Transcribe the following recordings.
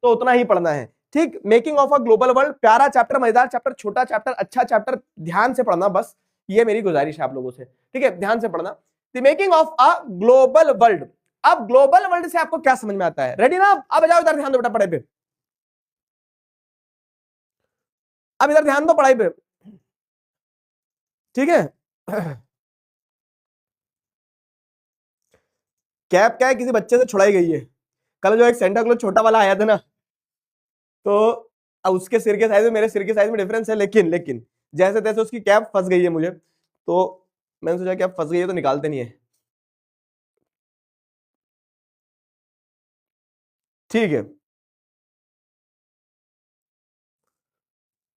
तो उतना ही पढ़ना है, ठीक। Making of a global world, प्यारा चैप्टर, मजेदार चैप्टर, छोटा चैप्टर, अच्छा चैप्टर, ध्यान से पढ़ना, बस ये मेरी गुजारिश है आप लोगों से, ठीक है, ध्यान से पढ़ना। The making of a global world. अब ग्लोबल वर्ल्ड से आपको क्या समझ में आता है? रेडी ना? अब जाओ इधर ध्यान दो बेटा पढ़ाई पे, अब इधर ध्यान दो पढ़ाई पे, ठीक है। कैप क्या है? किसी बच्चे से छुड़ाई गई है। कल जो एक सेंटा क्लॉज छोटा वाला आया था ना, तो अब उसके सिर के साइज में मेरे सिर के साइज में डिफरेंस है, लेकिन लेकिन जैसे तैसे उसकी कैप फंस गई है मुझे, तो मैंने सोचा कि अब फंस गई है तो निकालते नहीं है, ठीक है,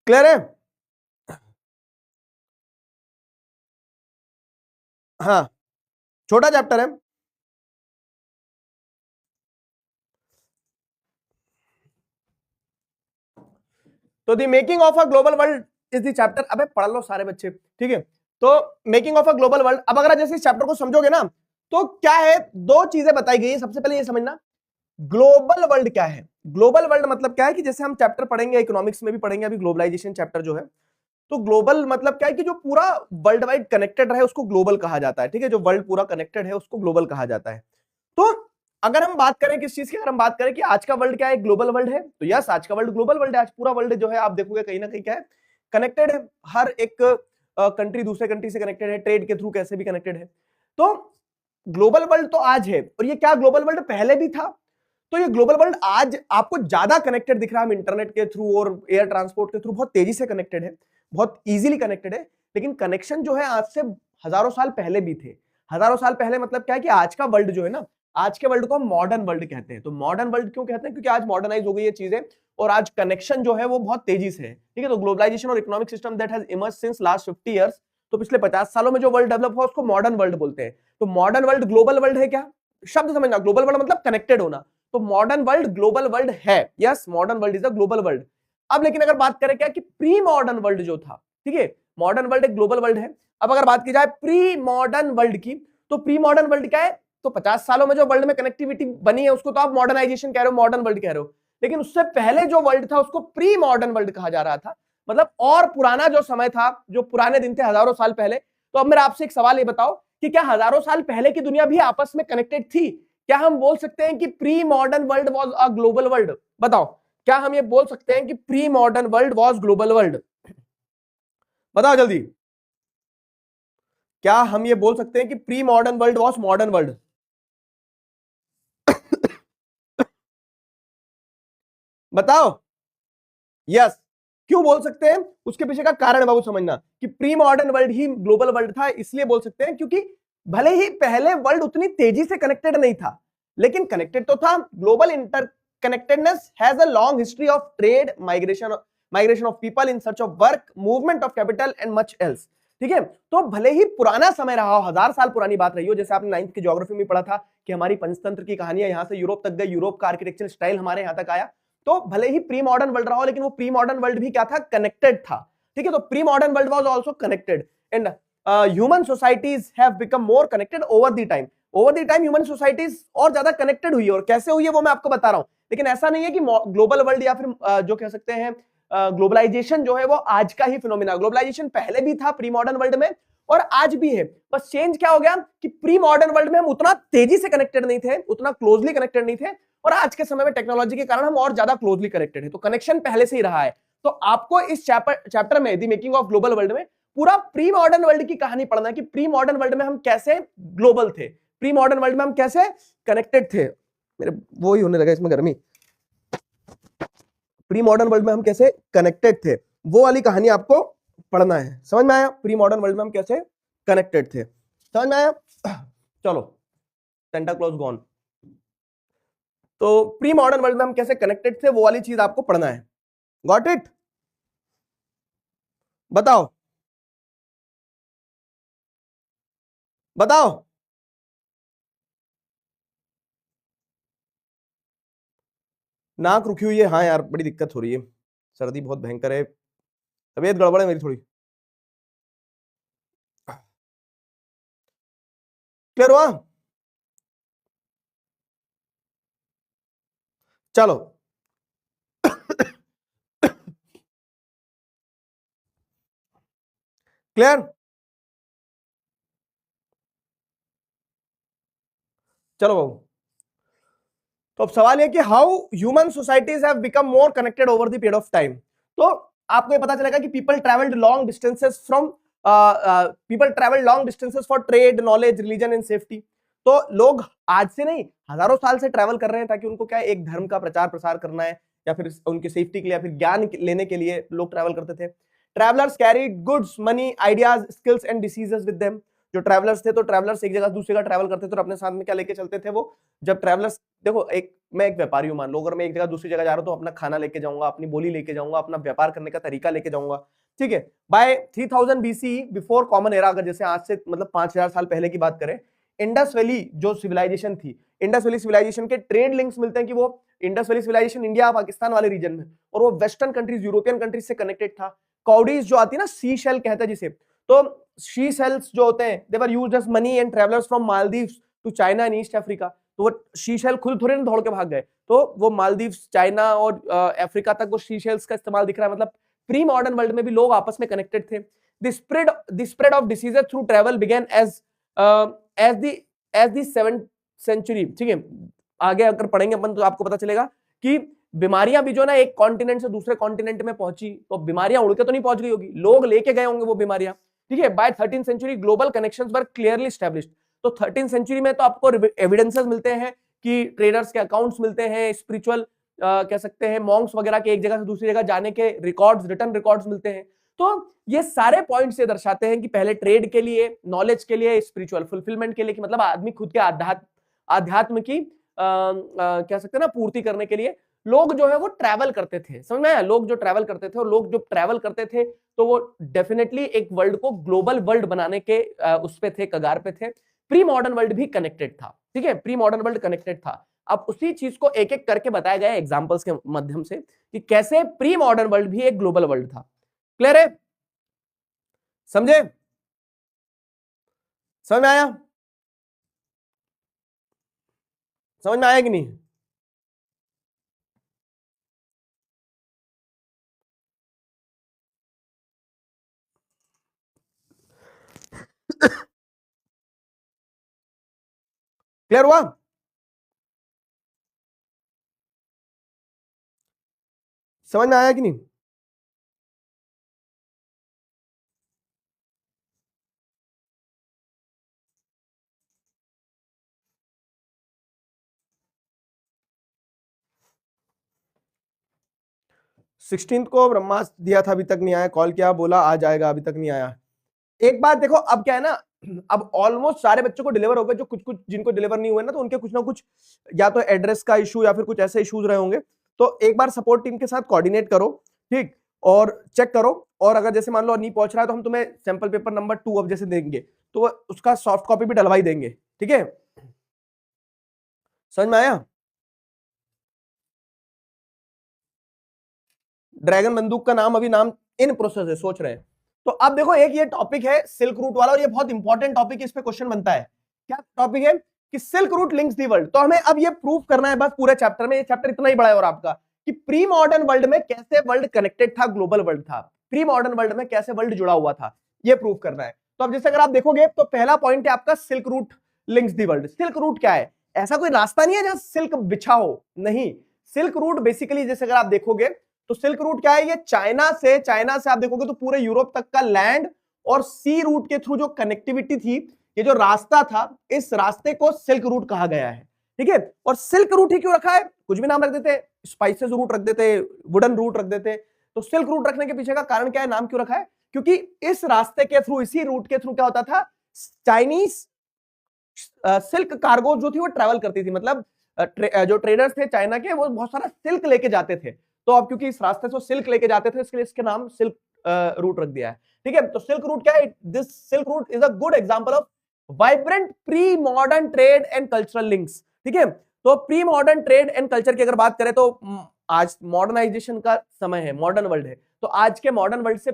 क्लियर है? हाँ, छोटा चैप्टर है। तो the making of a global world is the chapter. अबे पढ़ लो सारे बच्चे, ठीक है। तो making of a global world, अब अगर जैसे इस चैप्टर को समझोगे ना, तो क्या है, दो चीजें बताई गई है। सबसे पहले ये समझना ग्लोबल वर्ल्ड क्या है। ग्लोबल वर्ल्ड मतलब क्या है कि जैसे हम चैप्टर पढ़ेंगे इकोनॉमिक्स में भी पढ़ेंगे अभी, ग्लोबलाइजेशन चैप्टर जो है, तो ग्लोबल मतलब क्या है कि जो पूरा वर्ल्ड वाइड कनेक्टेड रहे उसको ग्लोबल कहा जाता है, ठीक है। जो वर्ल्ड पूरा कनेक्टेड है उसको ग्लोबल कहा जाता है। तो अगर हम बात करें किस चीज की, अगर हम बात करें कि आज का वर्ल्ड क्या है, ग्लोबल वर्ल्ड है, तो यस आज का वर्ल्ड ग्लोबल वर्ल्ड है। आज पूरा वर्ल्ड जो है आप देखोगे कहीं ना कहीं क्या है, कनेक्टेड है। हर एक कंट्री दूसरे कंट्री से कनेक्टेड है, ट्रेड के थ्रू कैसे भी कनेक्टेड है। तो ग्लोबल वर्ल्ड तो आज है, और ये क्या ग्लोबल वर्ल्ड पहले भी था। तो ये ग्लोबल वर्ल्ड आज आपको ज्यादा कनेक्टेड दिख रहा है, हम इंटरनेट के थ्रू और एयर ट्रांसपोर्ट के थ्रू बहुत तेजी से कनेक्टेड है, बहुत इजीली कनेक्टेड है। लेकिन कनेक्शन जो है आज से हजारों साल पहले भी थे। हजारों साल पहले मतलब क्या है कि आज का वर्ल्ड जो है ना, आज के वर्ल्ड को हम मॉडर्न वर्ल्ड कहते हैं। तो मॉडर्न वर्ल्ड क्यों कहते हैं? क्योंकि आज मॉडर्नाइज हो गई ये चीजें, और आज कनेक्शन जो है वो बहुत तेजी से है, ठीक है। तो ग्लोबलाइजेशन और economic system that has emerged since last 50 years, तो पिछले 50 सालों में जो वर्ल्ड डेवलप हुआ उसको मॉडर्न वर्ल्ड बोलते हैं। तो मॉडर्न वर्ल्ड ग्लोबल वर्ल्ड है क्या? शब्द समझना, ग्लोबल वर्ल्ड मतलब कनेक्टेड होना। तो मॉडर्न वर्ल्ड ग्लोबल वर्ल्ड है, yes modern world is a global world. अब लेकिन अगर बात करें क्या कि प्री मॉडर्न वर्ल्ड जो था, ठीक है, मॉडर्न वर्ल्ड एक ग्लोबल वर्ल्ड है। अब अगर बात की जाए प्री मॉडर्न वर्ल्ड की, तो प्री मॉडर्न वर्ल्ड क्या है? तो 50 सालों में जो वर्ल्ड में कनेक्टिविटी बनी है उसको तो आप मॉडर्नाइजेशन कह रहे हो, मॉडर्न वर्ल्ड कह रहे हो। लेकिन उससे पहले जो वर्ल्ड था उसको प्री मॉडर्न वर्ल्ड कहा जा रहा था, मतलब और पुराना जो समय था, जो पुराने दिन थे हजारों साल पहले। तो अब मेरा आपसे एक सवाल ये बताओ कि क्या हजारों साल पहले की दुनिया भी आपस में कनेक्टेड थी? क्या हम बोल सकते हैं कि pre modern world was a global world? बताओ, क्या हम ये बोल सकते हैं कि pre modern world was global world? बताओ जल्दी, क्या हम ये बोल सकते हैं कि pre modern world was modern world? बताओ। यस। क्यों बोल सकते हैं? उसके पीछे का कारण बाबू समझना कि प्री मॉडर्न वर्ल्ड ही ग्लोबल वर्ल्ड था, इसलिए बोल सकते हैं क्योंकि भले ही पहले वर्ल्ड उतनी तेजी से कनेक्टेड नहीं था, लेकिन कनेक्टेड तो था। Global interconnectedness has a long history of trade, migration of people in search of work, movement of capital and much else, ठीक है। तो भले ही पुराना समय रहा हो, हजार साल पुरानी बात रही हो, जैसे आपने 9th की ज्योग्राफी में पढ़ा था कि हमारी पंचतंत्र की कहानियां यहां से यूरोप तक गई, यूरोप का आर्किटेक्चर स्टाइल हमारे यहां तक आया। तो भले ही प्री मॉडर्न वर्ल्ड रहा हो, लेकिन वो प्री मॉडर्न वर्ल्ड भी क्या था? कनेक्टेड था, ठीक है। तो pre modern world was also connected and human societies have become more connected over the time. Over the time human societies और ज्यादा कनेक्टेड हुई है, और कैसे हुई है वो मैं आपको बता रहा हूं। लेकिन ऐसा नहीं है कि ग्लोबल वर्ल्ड या फिर जो कह सकते हैं ग्लोबलाइजेशन जो है वो आज का ही फिनोमिना। ग्लोबलाइजेशन पहले भी था प्री मॉडर्न वर्ल्ड में और आज भी है, बस चेंज क्या हो गया कि प्री मॉडर्न वर्ल्ड में हम उतना तेजी से कनेक्टेड नहीं थे, उतना क्लोजली कनेक्टेड नहीं थे, और आज के समय में टेक्नोलॉजी के कारण हम और ज्यादा क्लोजली कनेक्टेड है। तो कनेक्शन पहले से ही रहा है। तो आपको इस चैप्टर में the making of global world में पूरा प्री मॉडर्न वर्ल्ड की कहानी पढ़ना है कि प्री मॉडर्न वर्ल्ड में हम कैसे ग्लोबल थे, प्री मॉडर्न वर्ल्ड में हम कैसे कनेक्टेड थे। मेरे वो ही होने लगा इसमें गर्मी। प्री मॉडर्न वर्ल्ड में हम कैसे कनेक्टेड थे, वो वाली कहानी आपको पढ़ना है। समझ में आया? प्री मॉडर्न वर्ल्ड में हम कैसे कनेक्टेड थे, समझ में आया? चलो, सेंटा क्लॉज गॉन। तो प्री मॉडर्न वर्ल्ड में हम कैसे कनेक्टेड थे वो वाली चीज आपको पढ़ना है। Got it? बताओ बताओ। नाक रुकी हुई है, हाँ यार बड़ी दिक्कत हो रही है, सर्दी बहुत भयंकर है, तबीयत गड़बड़ है मेरी थोड़ी। क्लियर हुआ? चलो, क्लियर? चलो बाबू, तो अब सवाल है कि how human societies have become more connected over the period of time. तो आपको ये पता चलेगा कि people travelled long distances from people travelled long distances for trade, knowledge, religion and safety. तो लोग आज से नहीं, हजारों साल से ट्रैवल कर रहे हैं, ताकि उनको क्या है, एक धर्म का प्रचार प्रसार करना है, या फिर उनकी सेफ्टी के लिए, या फिर ज्ञान लेने के लिए लोग ट्रैवल करते थे। Travellers carried goods, money, ideas, skills and diseases with them. जो ट्रैवलर्स थे, तो ट्रैवलर्स एक जगह से दूसरी जगह ट्रैवल करते थे, और अपने साथ में क्या लेके चलते थे वो? जब ट्रैवलर्स, देखो मैं एक व्यापारी हूं, मान लो, अगर मैं एक जगह दूसरी जगह जा रहा हूं, तो अपना खाना लेके जाऊंगा, अपनी बोली लेके जाऊंगा, अपना व्यापार करने का तरीका लेके जाऊंगा, ठीक है। By 3000 BC, before common era, अगर जैसे आज से मतलब 5000 साल पहले की बात करें, इंडस वैली जो सिविलाइजेशन थी, इंडस वैली सिविलाइजेशन के ट्रेड लिंक्स मिलते हैं कि वो Indus valley civilisation India Pakistan वाले रीजन में, और वो वेस्टर्न कंट्रीज, यूरोपियन कंट्रीज से कनेक्टेड था। कॉडीज जो आती है ना, सी शेल कहते हैं जिसे, तो शी सेल्स जो होते हैं, they were used as money and travellers from Maldives to China and East Africa. तो वो शीशेल खुद थोड़े ना दौड़ के भाग गए, तो वो मालदीव्स, चाइना और अफ्रीका तक वो शीशेल्स का इस्तेमाल दिख रहा है। मतलब प्री मॉडर्न वर्ल्ड में भी लोग आपस में कनेक्टेड थे। The spread of diseases through travel began as the 7th century, ठीक है। आगे अगर पढ़ेंगे अपन तो आपको पता चलेगा कि बीमारियां भी जो ना एक कॉन्टिनेंट से दूसरे कॉन्टिनेंट में पहुंची, तो बीमारियां उड़ के तो नहीं पहुंच गई होगी, लोग लेके गए होंगे वो बीमारियां, ठीक है। By 13th century global connections were clearly established. तो 13th सेंचुरी में तो आपको एविडेंसेस मिलते हैं कि ट्रेडर्स के अकाउंट्स मिलते हैं, स्पिरिचुअल कह सकते हैं मॉन्क्स वगैरह के एक जगह से दूसरी जगह जाने के रिकॉर्ड्स, रिटर्न रिकॉर्ड्स मिलते हैं। तो ये सारे पॉइंट्स ये दर्शाते हैं कि पहले ट्रेड के लिए, नॉलेज के लिए, स्पिरिचुअल फुलफिलमेंट के लिए, कि मतलब आदमी खुद के आध्यात्म की कह सकते हैं ना पूर्ति करने के लिए लोग जो है वो ट्रैवल करते थे। समझ में आया? लोग जो ट्रैवल करते थे, और लोग जो ट्रैवल करते थे तो वो डेफिनेटली एक वर्ल्ड को ग्लोबल वर्ल्ड बनाने के उस पे थे, कगार पे थे। प्री मॉडर्न वर्ल्ड भी कनेक्टेड था, ठीक है, प्री मॉडर्न वर्ल्ड कनेक्टेड था। अब उसी चीज को एक एक करके बताया गया एग्जांपल्स के माध्यम से कि कैसे प्री मॉडर्न वर्ल्ड भी एक ग्लोबल वर्ल्ड था। क्लियर है? समझे? समझ में आया? समझ में आया कि नहीं? क्लियर हुआ? समझ में आया कि नहीं? सिक्सटींथ को ब्रह्मास्त्र दिया था, अभी तक नहीं आया, कॉल किया, बोला आ जाएगा, अभी तक नहीं आया। एक बात देखो, अब क्या है ना, अब ऑलमोस्ट सारे बच्चों को डिलीवर हो गए, जो कुछ कुछ जिनको डिलीवर नहीं हुए ना, तो उनके कुछ ना कुछ या तो एड्रेस का इशू या फिर कुछ ऐसे इश्यूज रहे होंगे। तो एक बार सपोर्ट टीम के साथ कोऑर्डिनेट करो, ठीक, और चेक करो। और अगर जैसे मान लो नहीं पहुंच रहा है, तो हम तुम्हें सैंपल पेपर नंबर 2 अब जैसे देंगे, तो उसका सॉफ्ट कॉपी भी डलवाई देंगे, ठीक है। समझ में आया? ड्रैगन बंदूक का नाम अभी नाम इन प्रोसेस है, सोच रहे हैं। तो अब देखो, एक ये टॉपिक है सिल्क रूट वाला, और ये बहुत इंपॉर्टेंट टॉपिक है, इस पे क्वेश्चन बनता है। क्या टॉपिक है? कि silk route links the world. तो हमें अब ये प्रूव करना है बस पूरे चैप्टर में, ये चैप्टर इतना ही बड़ा है और आपका, कि प्री मॉडर्न वर्ल्ड में कैसे वर्ल्ड कनेक्टेड था, ग्लोबल वर्ल्ड था, प्री मॉडर्न वर्ल्ड में कैसे वर्ल्ड जुड़ा हुआ था, ये प्रूव करना है। तो अब जैसे अगर आप देखोगे, तो पहला पॉइंट है आपका silk route links the world. Silk route क्या है? ऐसा कोई रास्ता नहीं है जहां सिल्क बिछा हो, नहीं। सिल्क रूट बेसिकली जैसे अगर आप देखोगे, तो सिल्क रूट क्या है? ये चाइना से आप देखोगे तो पूरे यूरोप तक का लैंड और सी रूट के थ्रू जो कनेक्टिविटी थी, ये जो रास्ता था, इस रास्ते को सिल्क रूट कहा गया है, ठीक है। और सिल्क रूट ही क्यों रखा है? कुछ भी नाम रख देते, स्पाइसेस रूट रख देते, वुडन रूट रख देते। तो सिल्क रूट रखने के पीछे का कारण क्या है, नाम क्यों रखा है? क्योंकि इस रास्ते के थ्रू, इसी रूट के थ्रू क्या होता था, चाइनीज सिल्क कार्गो जो थी वो ट्रेवल करती थी। मतलब जो ट्रेडर्स थे चाइना के, वो बहुत सारा सिल्क लेके जाते थे। तो अब क्योंकि इस रास्ते से सिल्क लेके जाते थे, इसके लिए इसके नाम सिल्क रूट रख दिया है, ठीक है। तो सिल्क रूट क्या है? This silk route is a good example of vibrant pre modern trade and cultural links, ठीक है। तो pre modern trade and culture की अगर बात करें, तो आज मॉडर्नाइजेशन का समय है, मॉडर्न वर्ल्ड है। तो आज के मॉडर्न वर्ल्ड से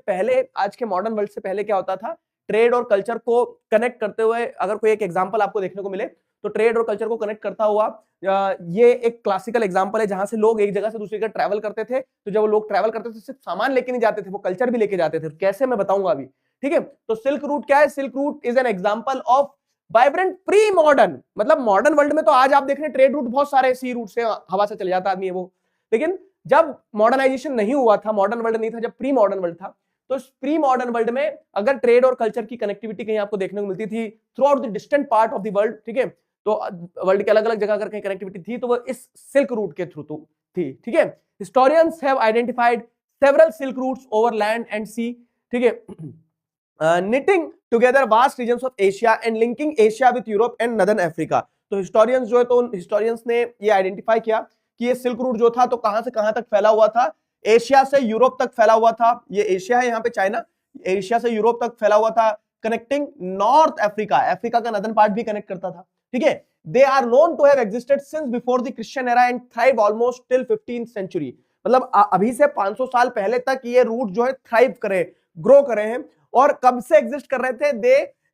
पहले क्या होता था? ट्रेड और कल्चर को कनेक्ट करते हुए अगर कोई एक एग्जांपल आपको देखने को मिले, तो ट्रेड और कल्चर को कनेक्ट करता हुआ ये एक क्लासिकल एग्जांपल है, जहां से लोग एक जगह से दूसरी जगह ट्रैवल करते थे। तो जब वो लोग ट्रैवल करते थे, सिर्फ सामान लेके नहीं जाते थे, वो कल्चर भी लेके जाते थे। कैसे, मैं बताऊंगा अभी, ठीक है। तो सिल्क रूट क्या है? Silk root is an example of vibrant pre modern, मतलब मॉडर्न वर्ल्ड में तो आज आप देख रहे हैं ट्रेड रूट बहुत सारे, सी रूट से हवा से चले जाता आदमी है वो, लेकिन जब मॉडर्नाइजेशन नहीं हुआ था, मॉडर्न वर्ल्ड नहीं था, जब प्री मॉडर्न वर्ल्ड था, तो प्री मॉडर्न वर्ल्ड में अगर ट्रेड और कल्चर की कनेक्टिविटी कहीं आपको देखने को मिलती थी through out the distant part of the world, ठीक है, तो वर्ल्ड के अलग अलग जगह अगर कहीं कनेक्टिविटी थी तो वो इस सिल्क रूट के थ्रू थी, ठीक है। Historians have identified several silk routes over land and sea, ठीक है, knitting together vast regions of Asia and linking Asia with Europe and Northern Africa। तो हिस्टोरियंस जो है, तो हिस्टोरियंस ने ये आइडेंटिफाई किया कि ये सिल्क रूट जो था तो कहां से कहां तक फैला हुआ था, एशिया से यूरोप तक फैला हुआ था, ये एशिया है, यहाँ पे चाइना, एशिया से यूरोप तक फैला हुआ था, कनेक्टिंग नॉर्थ अफ्रीका, अफ्रीका का नदर्न पार्ट भी कनेक्ट करता था, ठीक है। They are known to have existed since before the Christian era and thrive almost till 15th century, मतलब अभी से 500 साल पहले तक ये रूट जो है थ्राइव करे, ग्रो करे हैं, और कब से एग्जिस्ट कर रहे थे,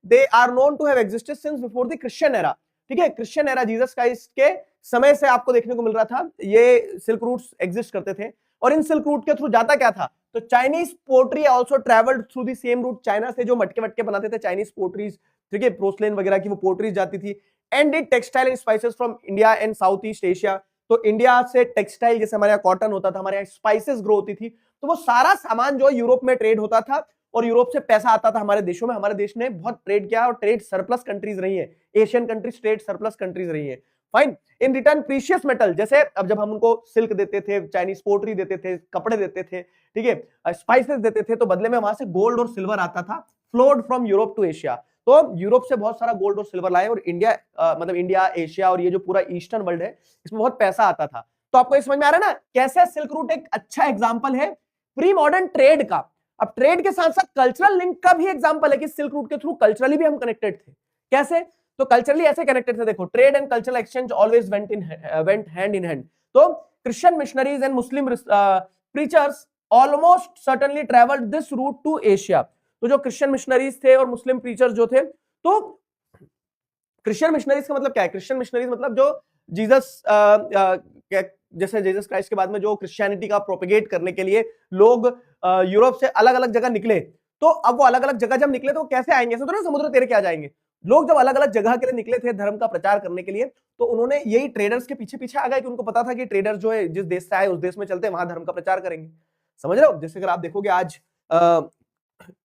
they are known to have existed since before the Christian era, ठीक है। क्रिश्चियन एरा जीसस क्राइस्ट के समय से आपको देखने को मिल रहा था ये सिल्क रूट्स एग्जिस्ट करते थे, और इन सिल्क रूट के थ्रू जाता क्या था, तो Chinese pottery also travelled through the same route, China से जो मटके वटके बनाते थे चाइनीज पोट्रीज, ठीक है, पोर्सलेन वगैरह की वो पोट्रीज जाती थी, and did textile and spices from India and south east Asia, तो इंडिया से टेक्सटाइल, जैसे हमारे यहाँ कॉटन होता था, हमारे यहाँ स्पाइसेस ग्रो होती थी, तो वो सारा सामान जो यूरोप में ट्रेड होता था और यूरोप से पैसा आता था हमारे देशों में, हमारे देश ने बहुत ट्रेड किया और ट्रेड सरप्लस कंट्रीज रही है, Asian countries trade surplus countries रही है, fine. In return precious metal, जैसे अब जब हम उनको सिल्क देते थे, चाइनीज पोट्री देते थे, कपड़े देते थे, ठीक है, स्पाइसेस देते थे, तो बदले में वहां से गोल्ड और सिल्वर आता था, flowed from Europe to Asia, तो यूरोप से बहुत सारा गोल्ड और सिल्वर लाए, और इंडिया मतलब इंडिया, एशिया और ये जो पूरा ईस्टर्न वर्ल्ड है इसमें बहुत पैसा आता था। तो आपको समझ में आ रहा है ना कैसे सिल्क रूट एक अच्छा एग्जांपल है प्री मॉडर्न ट्रेड का। अब ट्रेड के साथ साथ कल्चरल लिंक का भी एग्जांपल है कि सिल्क रूट के थ्रू कल्चरली भी हम कनेक्टेड थे। कैसे? तो कल्चरली ऐसे कनेक्टेड थे, देखो, trade and cultural exchange always went hand in hand. तो Christian missionaries and Muslim preachers almost certainly travelled this route to Asia. तो जो क्रिश्चियन मिशनरीज थे और मुस्लिम प्रीचर्स जो थे, तो क्रिश्चियन मिशनरीज का मतलब क्या है? क्रिश्चियन मिशनरीज मतलब जो जीसस जैसे जीसस क्राइस्ट के बाद में जो क्रिश्चियनिटी का प्रोपेगेट करने के लिए लोग यूरोप से अलग अलग जगह निकले, तो अब वो अलग अलग जगह जब निकले तो कैसे आएंगे? ऐसे तो नहीं समुद्र तेरे के आ जाएंगे। लोग जब अलग अलग जगह के लिए निकले थे धर्म का प्रचार करने के लिए, तो उन्होंने यही ट्रेडर्स के पीछे पीछे आ गए कि उनको पता था कि ट्रेडर्स जो है जिस देश से आए उस देश में चलते वहां धर्म का प्रचार करेंगे। समझ रहे हो? जैसे अगर आप देखोगे आज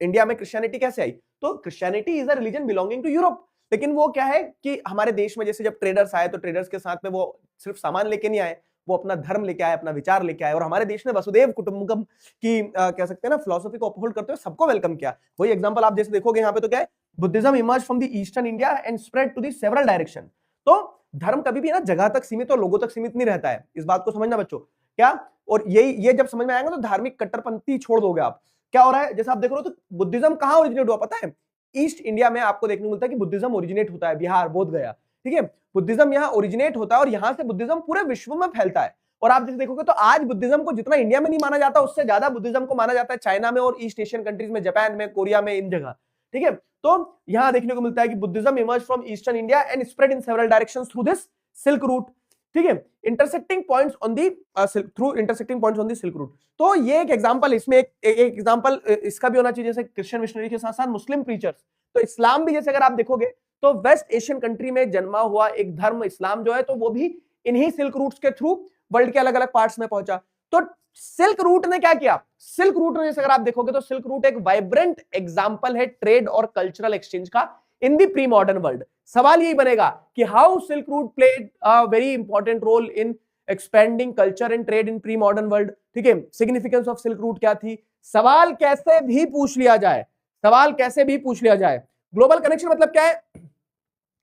इंडिया में क्रिश्चियनिटी कैसे आई, तो Christianity is a religion belonging to Europe, लेकिन वो क्या है कि हमारे देश में जैसे जब ट्रेडर्स आए तो ट्रेडर्स के साथ में वो सिर्फ सामान लेके नहीं आए, वो अपना धर्म लेके आए, अपना विचार लेके आए, और हमारे देश ने वसुदेव कुटुंबकम की कह सकते हैं ना फिलॉसफी को अपहोल्ड करते हुए सबको वेलकम किया। वही एग्जांपल आप जैसे देखोगे यहाँ पे, तो क्या है, Buddhism emerge from the eastern India and spread to the several direction. तो धर्म कभी भी ना जगह तक सीमित और लोगों तक सीमित नहीं रहता है, इस बात को समझना बच्चों। क्या? और ये जब समझ में आएगा तो धार्मिक कट्टरपंथी छोड़ दोगे आप। क्या हो रहा है, जैसे आप देख रहे हो, तो बुद्धिज्म कहां ओरिजिनेट हुआ पता है? ईस्ट इंडिया में आपको देखने को मिलता है कि बुद्धिज्म ओरिजिनेट होता है, बिहार, बोध गया, ठीक है, बुद्धिज्म यहाँ ओरिजिनेट होता है और यहाँ से बुद्धिज्म पूरे विश्व में फैलता है। और आप जैसे देखोगे तो आज बुद्धिज्म को जितना इंडिया में नहीं माना जाता, उससे ज्यादा बुद्धिज्म को माना जाता है चाइना में और ईस्ट एशियन कंट्रीज में, जापान में, कोरिया में, इन जगह, ठीक है। तो यहाँ देखने को मिलता है कि Buddhism emerge from eastern India and spread in several directions through this silk route, ठीक है, intersecting points on the through intersecting points on the silk route. तो ये एक एग्जांपल, इसमें एक एग्जांपल इसका भी होना चाहिए, जैसे क्रिश्चियन मिशनरी के साथ साथ मुस्लिम प्रीचर्स। तो इस्लाम भी जैसे अगर आप देखोगे तो वेस्ट एशियन कंट्री में जन्मा हुआ एक धर्म इस्लाम जो है, तो वो भी इन्हीं सिल्क रूट्स के थ्रू वर्ल्ड के अलग अलग पार्ट्स में पहुंचा। तो सिल्क रूट ने क्या किया? सिल्क रूट ने, जैसे अगर आप देखोगे तो सिल्क रूट एक वाइब्रेंट एग्जांपल है ट्रेड और कल्चरल एक्सचेंज का in the pre modern world. सवाल यही बनेगा कि how silk route played a very important role in expanding culture and trade in pre modern world, ठीक है। सिग्निफिकेंस ऑफ सिल्क रूट क्या थी? सवाल कैसे भी पूछ लिया जाए, सवाल कैसे भी पूछ लिया जाए। ग्लोबल कनेक्शन मतलब क्या है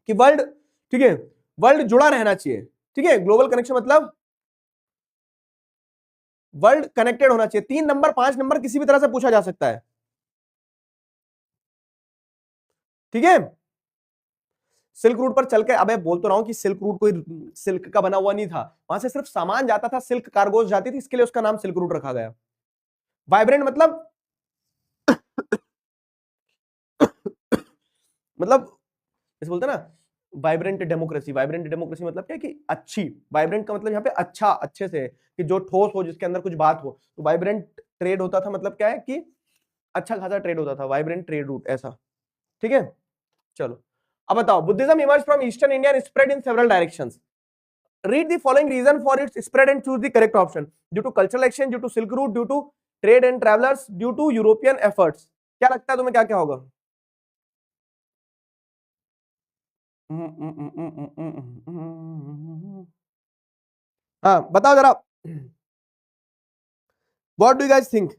कि वर्ल्ड, ठीक है, वर्ल्ड जुड़ा रहना चाहिए, ठीक है। ग्लोबल कनेक्शन मतलब वर्ल्ड कनेक्टेड होना चाहिए। 3 नंबर 5 नंबर किसी भी तरह से पूछा जा सकता है, ठीक है। सिल्क रूट पर चल के, अब मैं बोल तो रहा हूं कि सिल्क रूट कोई सिल्क का बना हुआ नहीं था, वहां से सिर्फ सामान जाता था, सिल्क कार्गोज जाती थी, इसके लिए उसका नाम सिल्क रूट रखा गया। वाइब्रेंट मतलब मतलब जैसे बोलते हैं ना वाइब्रेंट डेमोक्रेसी, वाइब्रेंट डेमोक्रेसी मतलब क्या है कि अच्छी, वाइब्रेंट का मतलब यहाँ पे अच्छा, अच्छे से, कि जो ठोस हो, जिसके अंदर कुछ बात हो। तो वाइब्रेंट ट्रेड होता था मतलब क्या है कि अच्छा खासा ट्रेड होता था, वाइब्रेंट ट्रेड रूट ऐसा, ठीक है। चलो अब बताओ, Buddhism emerge from eastern India and spread in several directions. Read the following reason for its spread and choose the correct option. Due to cultural exchange, due to Silk Route, due to trade and travelers, due to European efforts. क्या लगता है तुम्हें, क्या क्या होगा? हाँ बताओ जरा, what do you guys think,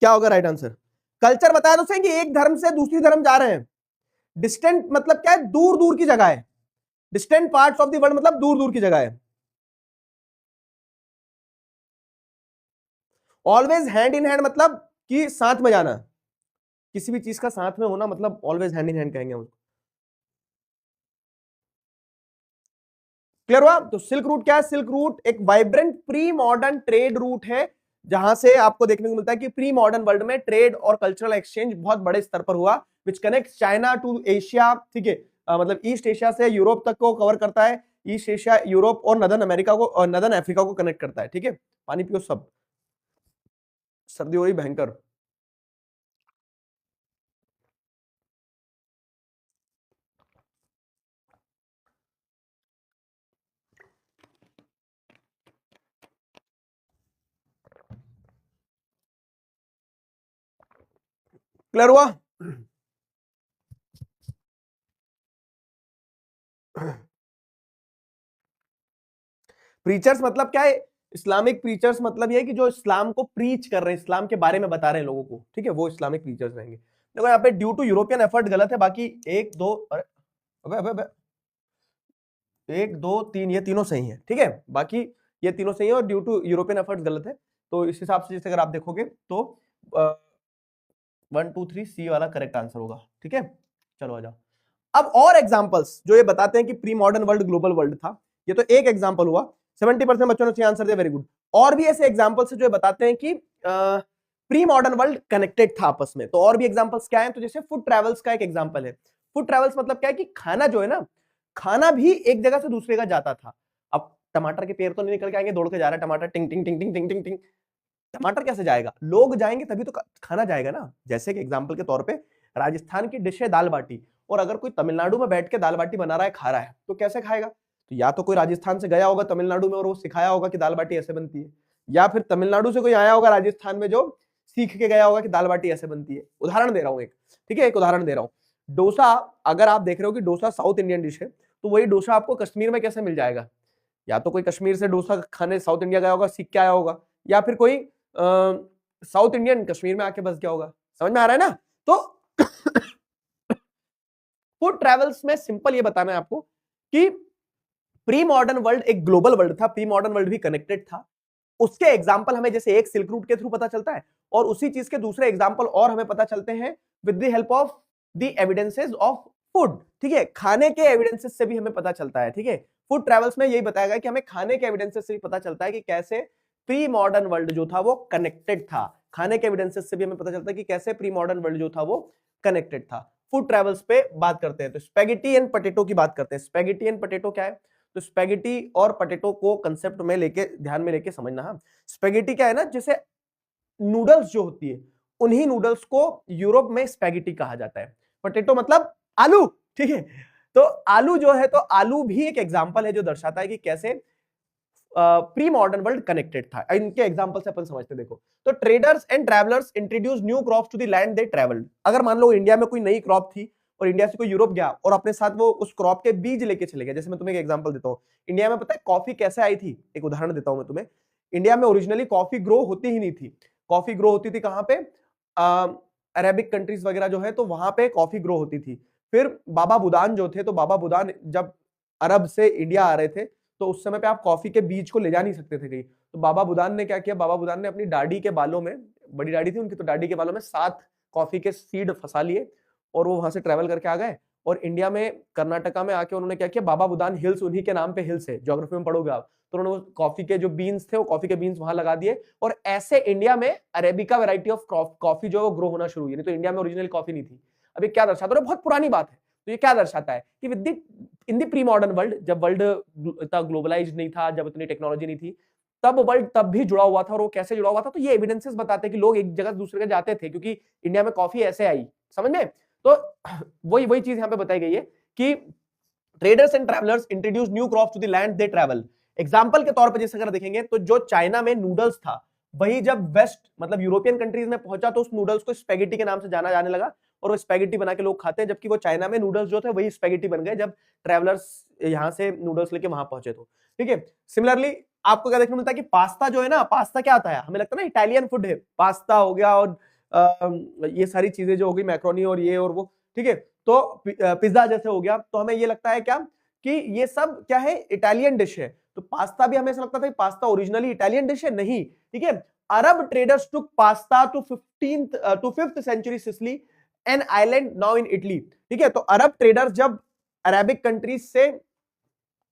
क्या होगा राइट आंसर? कल्चर बताया तो सही कि एक धर्म से दूसरी धर्म जा रहे हैं। डिस्टेंट मतलब क्या है, दूर दूर की जगह है। Distant parts of the world मतलब दूर दूर की जगह है। ऑलवेज हैंड इन हैंड मतलब कि साथ में जाना, किसी भी चीज का साथ में होना मतलब ऑलवेज हैंड इन हैंड कहेंगे उसको। क्लियर हुआ? तो सिल्क रूट क्या है? सिल्क रूट एक vibrant pre modern trade route है, जहां से आपको देखने को मिलता है कि प्री मॉडर्न वर्ल्ड में ट्रेड और कल्चरल एक्सचेंज बहुत बड़े स्तर पर हुआ, which connect China to Asia, ठीक है, मतलब ईस्ट एशिया से यूरोप तक को कवर करता है, ईस्ट एशिया, यूरोप और नदर्न अमेरिका को और नदर्न अफ्रीका को कनेक्ट करता है, ठीक है। पानी पियो सब, सर्दी हो रही भयंकर। क्लियर हुआ? प्रीचर्स मतलब क्या है? इस्लामिक प्रीचर्स मतलब ये है कि जो इस्लाम को प्रीच कर रहे हैं, इस्लाम के बारे में बता रहे हैं लोगों को, ठीक है, वो इस्लामिक प्रीचर्स रहेंगे। देखो यहाँ पे ड्यू टू यूरोपियन एफर्ट गलत है, बाकी एक दो, अरे अबे अबे अबे, एक दो तीन ये तीनों सही है, ठीक है, बाकी ये तीनों सही है और ड्यू टू यूरोपियन एफर्ट गलत है। तो इस हिसाब से जैसे अगर आप देखोगे तो 1 2 3 सी वाला करेक्ट आंसर होगा, ठीक है। चलो आ जाओ। अब और एग्जांपल्स जो ये बताते हैं कि pre modern world global world था, ये तो एक एग्जांपल हुआ, 70% बच्चों ने सही आंसर दिया, वेरी गुड। और भी ऐसे एग्जांपल्स जो बताते हैं कि प्री मॉडर्न वर्ल्ड कनेक्टेड था आपस में। तो और भी एग्जांपल्स क्या है? तो जैसे फूड ट्रैवल्स का एक एग्जांपल है। फूड ट्रैवल्स मतलब क्या है कि खाना जो है ना, खाना भी एक जगह से दूसरे जगह जाता था। अब टमाटर के पेड़ तो नहीं निकल के आएंगे, दौड़ के जा रहा है टमाटर, टिंग टिंग टिंग टिंग टिंग टिंग टिंग, टमाटर कैसे जाएगा? लोग जाएंगे तभी तो खाना जाएगा ना। जैसे कि एग्जांपल के तौर पे राजस्थान की डिश है दाल बाटी, और अगर कोई तमिलनाडु में बैठ के दाल बाटी बना रहा है, खा रहा है, तो कैसे खाएगा? तो या तो कोई राजस्थान से गया होगा तमिलनाडु में और वो सिखाया होगा कि दाल बाटी ऐसे बनती है, या फिर तमिलनाडु से कोई आया होगा राजस्थान में जो सीख के गया होगा कि दाल बाटी ऐसे बनती है। उदाहरण दे रहा हूं एक, ठीक है, एक उदाहरण दे रहा हूं। डोसा, अगर आप देख रहे हो कि डोसा साउथ इंडियन डिश है, तो वही डोसा आपको कश्मीर में कैसे मिल जाएगा? या तो कोई कश्मीर से डोसा खाने साउथ इंडिया गया होगा, सीख के आया होगा, या फिर कोई साउथ इंडियन कश्मीर में आके बस गया होगा। समझ में आ रहा है ना? तो फूड ट्रैवल्स में सिंपल ये बताना है आपको कि प्री मॉडर्न वर्ल्ड एक ग्लोबल वर्ल्ड था, प्री मॉडर्न वर्ल्ड भी कनेक्टेड था। उसके एग्जांपल हमें जैसे एक सिल्क रूट के थ्रू पता चलता है, और उसी चीज के दूसरे एग्जांपल और हमें पता चलते हैं with the help of the evidences of food, ठीक है, खाने के एविडेंसेस से भी हमें पता चलता है, ठीक है। फूड ट्रैवल्स में यही बताया गया कि हमें खाने के एविडेंसेस से भी पता चलता है कि कैसे प्री मॉडर्न वर्ल्ड जो था वो कनेक्टेड था। खाने के एविडेंसेस से भी हमें पता चलता है कि कैसे प्री मॉडर्न वर्ल्ड जो था वो कनेक्टेड था। फूड ट्रैवल्स पे बात करते हैं तो स्पैगेटी एंड पोटैटो की बात करते हैं। स्पैगेटी एंड पोटैटो क्या है? तो स्पैगेटी और पोटैटो को कंसेप्ट में लेके ध्यान में लेके समझना। हाँ, स्पैगेटी क्या है ना, जैसे नूडल्स जो होती है, उन्हीं नूडल्स को यूरोप में स्पैगेटी कहा जाता है। पोटैटो मतलब आलू, ठीक है। तो आलू जो है, तो आलू भी एक एग्जांपल है जो दर्शाता है कि कैसे प्री मॉडर्न वर्ल्ड कनेक्टेड था। इनके एग्जांपल से अपन समझते, देखो, तो traders and travellers introduce new crops to the land they travelled. अगर मान लो इंडिया में कोई नई क्रॉप थी और इंडिया से कोई यूरोप गया और अपने साथ वो उस क्रॉप के बीज लेके चले गए। जैसे मैं तुम्हें एक एग्जांपल देता हूं, इंडिया में पता है कॉफी कैसे आई थी? एक उदाहरण देता हूं मैं तुम्हें। इंडिया में ओरिजिनली कॉफी ग्रो होती ही नहीं थी। कॉफी ग्रो होती थी कहां पे? अरेबिक कंट्रीज वगैरह जो है, तो वहां पे कॉफी ग्रो होती थी। फिर बाबा बुदान जो थे, तो बाबा बुदान जब अरब से इंडिया आ रहे थे, तो उस समय पे आप कॉफी के बीज को ले जा नहीं सकते थे कहीं। तो बाबा बुदान ने क्या किया? बाबा बुदान ने अपनी दाढ़ी के बालों में, बड़ी दाढ़ी थी उनकी, तो दाढ़ी के बालों में 7 कॉफी के सीड फंसा लिए और वो वहां से ट्रेवल करके आ गए। और इंडिया में कर्नाटका में आके उन्होंने क्या किया? बाबा बुदान हिल्स, उन्हीं के नाम पे हिल्स है, ज्योग्राफी में पढ़ोगे आप, तो उन्होंने कॉफी के जो बीन्स थे वो कॉफी के बीन्स वहां लगा दिए, और ऐसे इंडिया में अरेबिका वेराइटी ऑफ कॉफी जो है वो ग्रो होना शुरू हुई। नहीं तो इंडिया में ओरिजिनल कॉफी नहीं थी। अभी क्या दर्शाता है? बहुत पुरानी बात है। तो ये क्या दर्शाता है कि with in the pre modern world, जब वर्ल्ड इतना ग्लोबलाइज नहीं था, जब इतनी टेक्नोलॉजी नहीं थी, तब वर्ल्ड तब भी जुड़ा हुआ था। और वो कैसे जुड़ा हुआ था, तो ये एविडेंसेस बताते हैं कि लोग एक जगह से दूसरे जगह जाते थे, क्योंकि इंडिया में कॉफी ऐसे आई, समझ में। तो वही चीज यहाँ पे बताई गई है कि traders and travellers introduce new crops to the land they travel. Example के तौर पर जैसे अगर देखेंगे तो जो चाइना में नूडल्स था, वही जब वेस्ट मतलब यूरोपियन कंट्रीज में पहुंचा तो उस नूडल्स को स्पेगेटी के नाम से जाना जाने लगा, और वो स्पेगेटी बना के लोग खाते हैं, जबकि वो चाइना में नूडल्स जो थे वही स्पेगेटी बन गए जब ट्रैवलर्स यहां से नूडल्स लेके वहां पहुंचे। तो ठीक है, सिमिलरली आपको क्या देखने मिलता है कि पास्ता जो है ना, पास्ता क्या आता है, हमें लगता है ना इटालियन फूड है, पास्ता हो गया और ये सारी चीजें जो हो गई, मैक्रोनी और ये और वो, ठीक है, तो पिज्जा जैसे हो गया, तो हमें ये लगता है क्या कि ये सब क्या है, इटालियन डिश है। तो पास्ता भी हमें ऐसा लगता था पास्ता ओरिजिनली इटालियन डिश है, नहीं, ठीक है। Arab traders took pasta to 5th century Sicily an island now in Italy, ठीक है। तो अरब ट्रेडर्स जब अरेबिक कंट्रीज से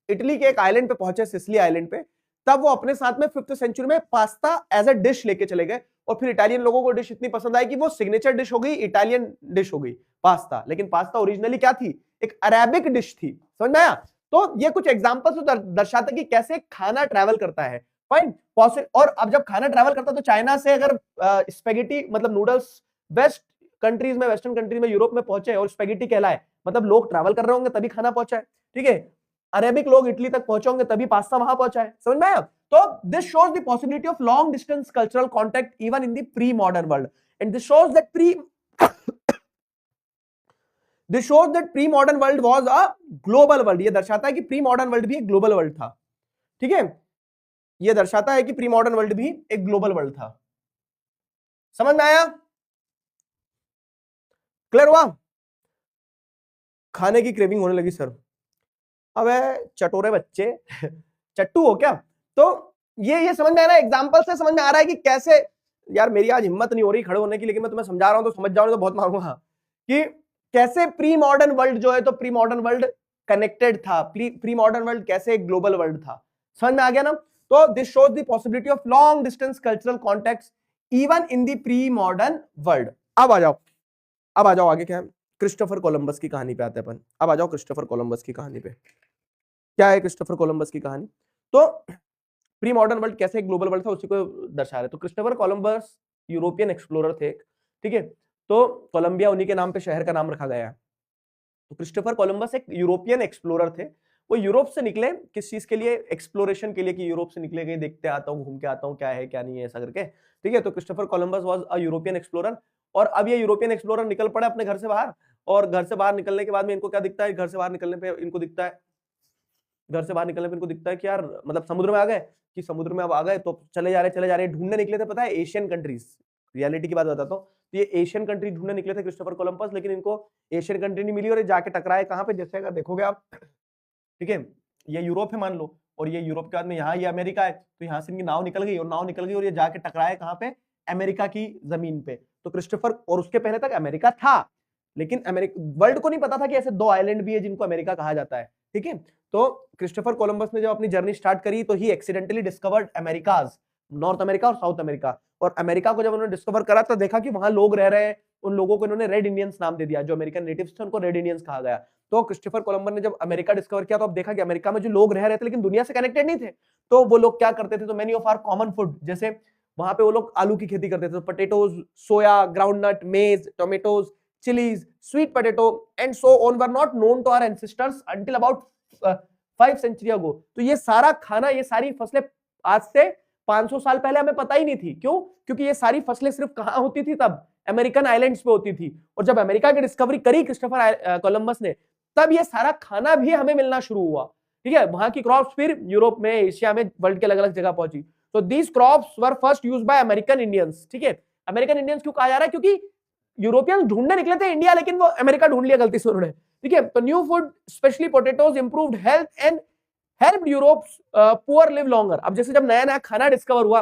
इटली के एक आइलैंड पे पहुंचे, सिसिली आइलैंड पे, तब वो अपने साथ में 5th सेंचुरी में पास्ता एज अ डिश लेके चले गए, और फिर इटालियन लोगों को डिश इतनी पसंद आई कि वो सिग्नेचर डिश हो गई, इटालियन डिश हो गई पास्ता। लेकिन पास्ता ओरिजिनली क्या थी, एक अरेबिक डिश थी, समझ में आया। तो ये कुछ एग्जांपल्स तो दर्शाते कि कैसे खाना ट्रैवल करता है, फाइन। और अब जब खाना ट्रैवल करता है तो चाइना से अगर स्पेगेटी मतलब नूडल्स वेस्ट कंट्रीज में, वेस्टर्न कंट्रीज में, यूरोप में पहुंचे और स्पेगेटी कहलाए, मतलब लोग ट्रैवल कर रहे होंगे तभी खाना पहुंचा है, ठीक है। अरेबिक लोग इटली तक पहुंचे होंगे तभी पास्ता वहां पहुंचा है, समझ में आया। तो this shows the possibility of long distance cultural contact even in the pre modern world, and this shows that pre modern world was a global world. ये दर्शाता है कि प्री मॉडर्न वर्ल्ड भी एक ग्लोबल वर्ल्ड था, ठीक है। ये दर्शाता है कि प्री मॉडर्न वर्ल्ड भी एक ग्लोबल वर्ल्ड था, समझ में आया, क्लियर हुआ। खाने की क्रेविंग होने लगी सर, अबे चटोरे बच्चे चट्टू हो क्या। तो ये समझ में आ रहा है, एग्जांपल से समझ में आ रहा है कि कैसे, यार मेरी आज हिम्मत नहीं हो रही खड़े होने की, लेकिन मैं तुम्हें समझा रहा हूं तो समझ जाओ, तो बहुत मांगूंगा कि कैसे प्री मॉडर्न वर्ल्ड जो है, तो प्री मॉडर्न वर्ल्ड कनेक्टेड था, प्री मॉडर्न वर्ल्ड कैसे एक ग्लोबल वर्ल्ड था, समझ में आ गया ना। तो this shows the possibility of long distance cultural contacts even in the pre modern world. अब आ जाओ आगे, क्या है, क्रिस्टोफर कोलंबस की कहानी पे आते हैं अपन। अब आ जाओ क्रिस्टोफर कोलंबस की कहानी पे। क्या है क्रिस्टोफर कोलंबस की कहानी, तो प्री मॉडर्न वर्ल्ड कैसे एक ग्लोबल वर्ल्ड था उसी को दर्शा रहे। तो क्रिस्टोफर कोलंबस यूरोपियन एक्सप्लोरर थे, ठीक है। तो कोलंबिया उन्हीं के नाम पे शहर का नाम रखा गया है। तो क्रिस्टोफर कोलंबस एक यूरोपियन एक्सप्लोरर थे। वो यूरोप से निकले किस चीज के लिए, एक्सप्लोरेशन के लिए, कि यूरोप से निकले, कहीं देखते आता हूँ, घूम के आता हूँ क्या है क्या नहीं है ऐसा करके, ठीक है। तो Christopher Columbus was a European explorer, और अब ये यूरोपियन एक्सप्लोरर निकल पड़े अपने घर से बाहर, और घर से बाहर निकलने के बाद में इनको क्या दिखता है, घर से बाहर निकलने पे इनको दिखता है, घर से बाहर निकलने पे इनको दिखता है कि यार मतलब समुद्र में आ गए, कि समुद्र में अब आ गए तो चले जा रहे ढूंढने निकले थे, पता है, एशियन कंट्रीज। रियलिटी की बात बताता हूँ, तो ये एशियन कंट्री ढूंढने निकले थे क्रिस्टोफर कोलंबस, लेकिन इनको एशियन कंट्री नहीं मिली, और ये जाके टकराए कहाँ पे, जैसे अगर देखोगे आप, ठीक है, ये यूरोप है मान लो, और ये यूरोप के बाद में यहाँ ये अमेरिका है, तो यहाँ से इनकी नाव निकल गई, और ये जाके टकराए कहाँ पे, अमेरिका की जमीन पे। तो क्रिस्टोफर, और उसके पहले तक अमेरिका था, लेकिन अमेरिका वर्ल्ड को नहीं पता था कि ऐसे दो आइलैंड भी है जिनको अमेरिका कहा जाता है, ठीक है। तो क्रिस्टोफर कोलंबस ने जब अपनी जर्नी स्टार्ट करी तो he accidentally discovered Americas, North America और साउथ अमेरिका। और अमेरिका को जब उन्होंने डिस्कवर करा तो देखा कि वहां लोग रह रहे हैं, उन लोगों को इन्होंने रेड इंडियंस नाम दे दिया, जो अमेरिकन नेटिव्स थे उनको रेड इंडियंस कहा गया। तो क्रिस्टोफर कोलंबस ने जब अमेरिका डिस्कवर किया तो अब देखा कि अमेरिका में जो लोग रह रहे थे लेकिन दुनिया से कनेक्टेड नहीं थे, तो वो लोग क्या करते थे, तो many of our common food, जैसे वहां पे वो लोग आलू की खेती करते थे, तो पोटैटोज, सोया, ग्राउंडनट, मेज, tomatoes, chilies, sweet potato and so on were not known to our ancestors until about 5 century ago। तो ये सारा खाना, ये सारी फसलें आज से 500 साल पहले हमें पता ही नहीं थी। क्यों? क्योंकि ये सारी फसलें सिर्फ कहां होती थी, तब अमेरिकन आइलैंड्स पे होती थी। और जब अमेरिका की डिस्कवरी करी क्रिस्टोफर कोलंबस ने, तब ये सारा खाना भी हमें मिलना शुरू हुआ, ठीक है। वहां की क्रॉप्स फिर यूरोप में, एशिया में, वर्ल्ड के अलग अलग जगह पहुंची। तो these crops were first used by American Indians, ठीक है। अमेरिकन इंडियंस क्यों कहा जा रहा है? क्योंकि यूरोपियंस ढूंढने निकले थे इंडिया, लेकिन वो अमेरिका ढूंढ लिया गलती से उन्होंने, ठीक है। तो new food specially potatoes improved health and helped Europe's poor live longer. अब जैसे जब नया नया खाना डिस्कवर हुआ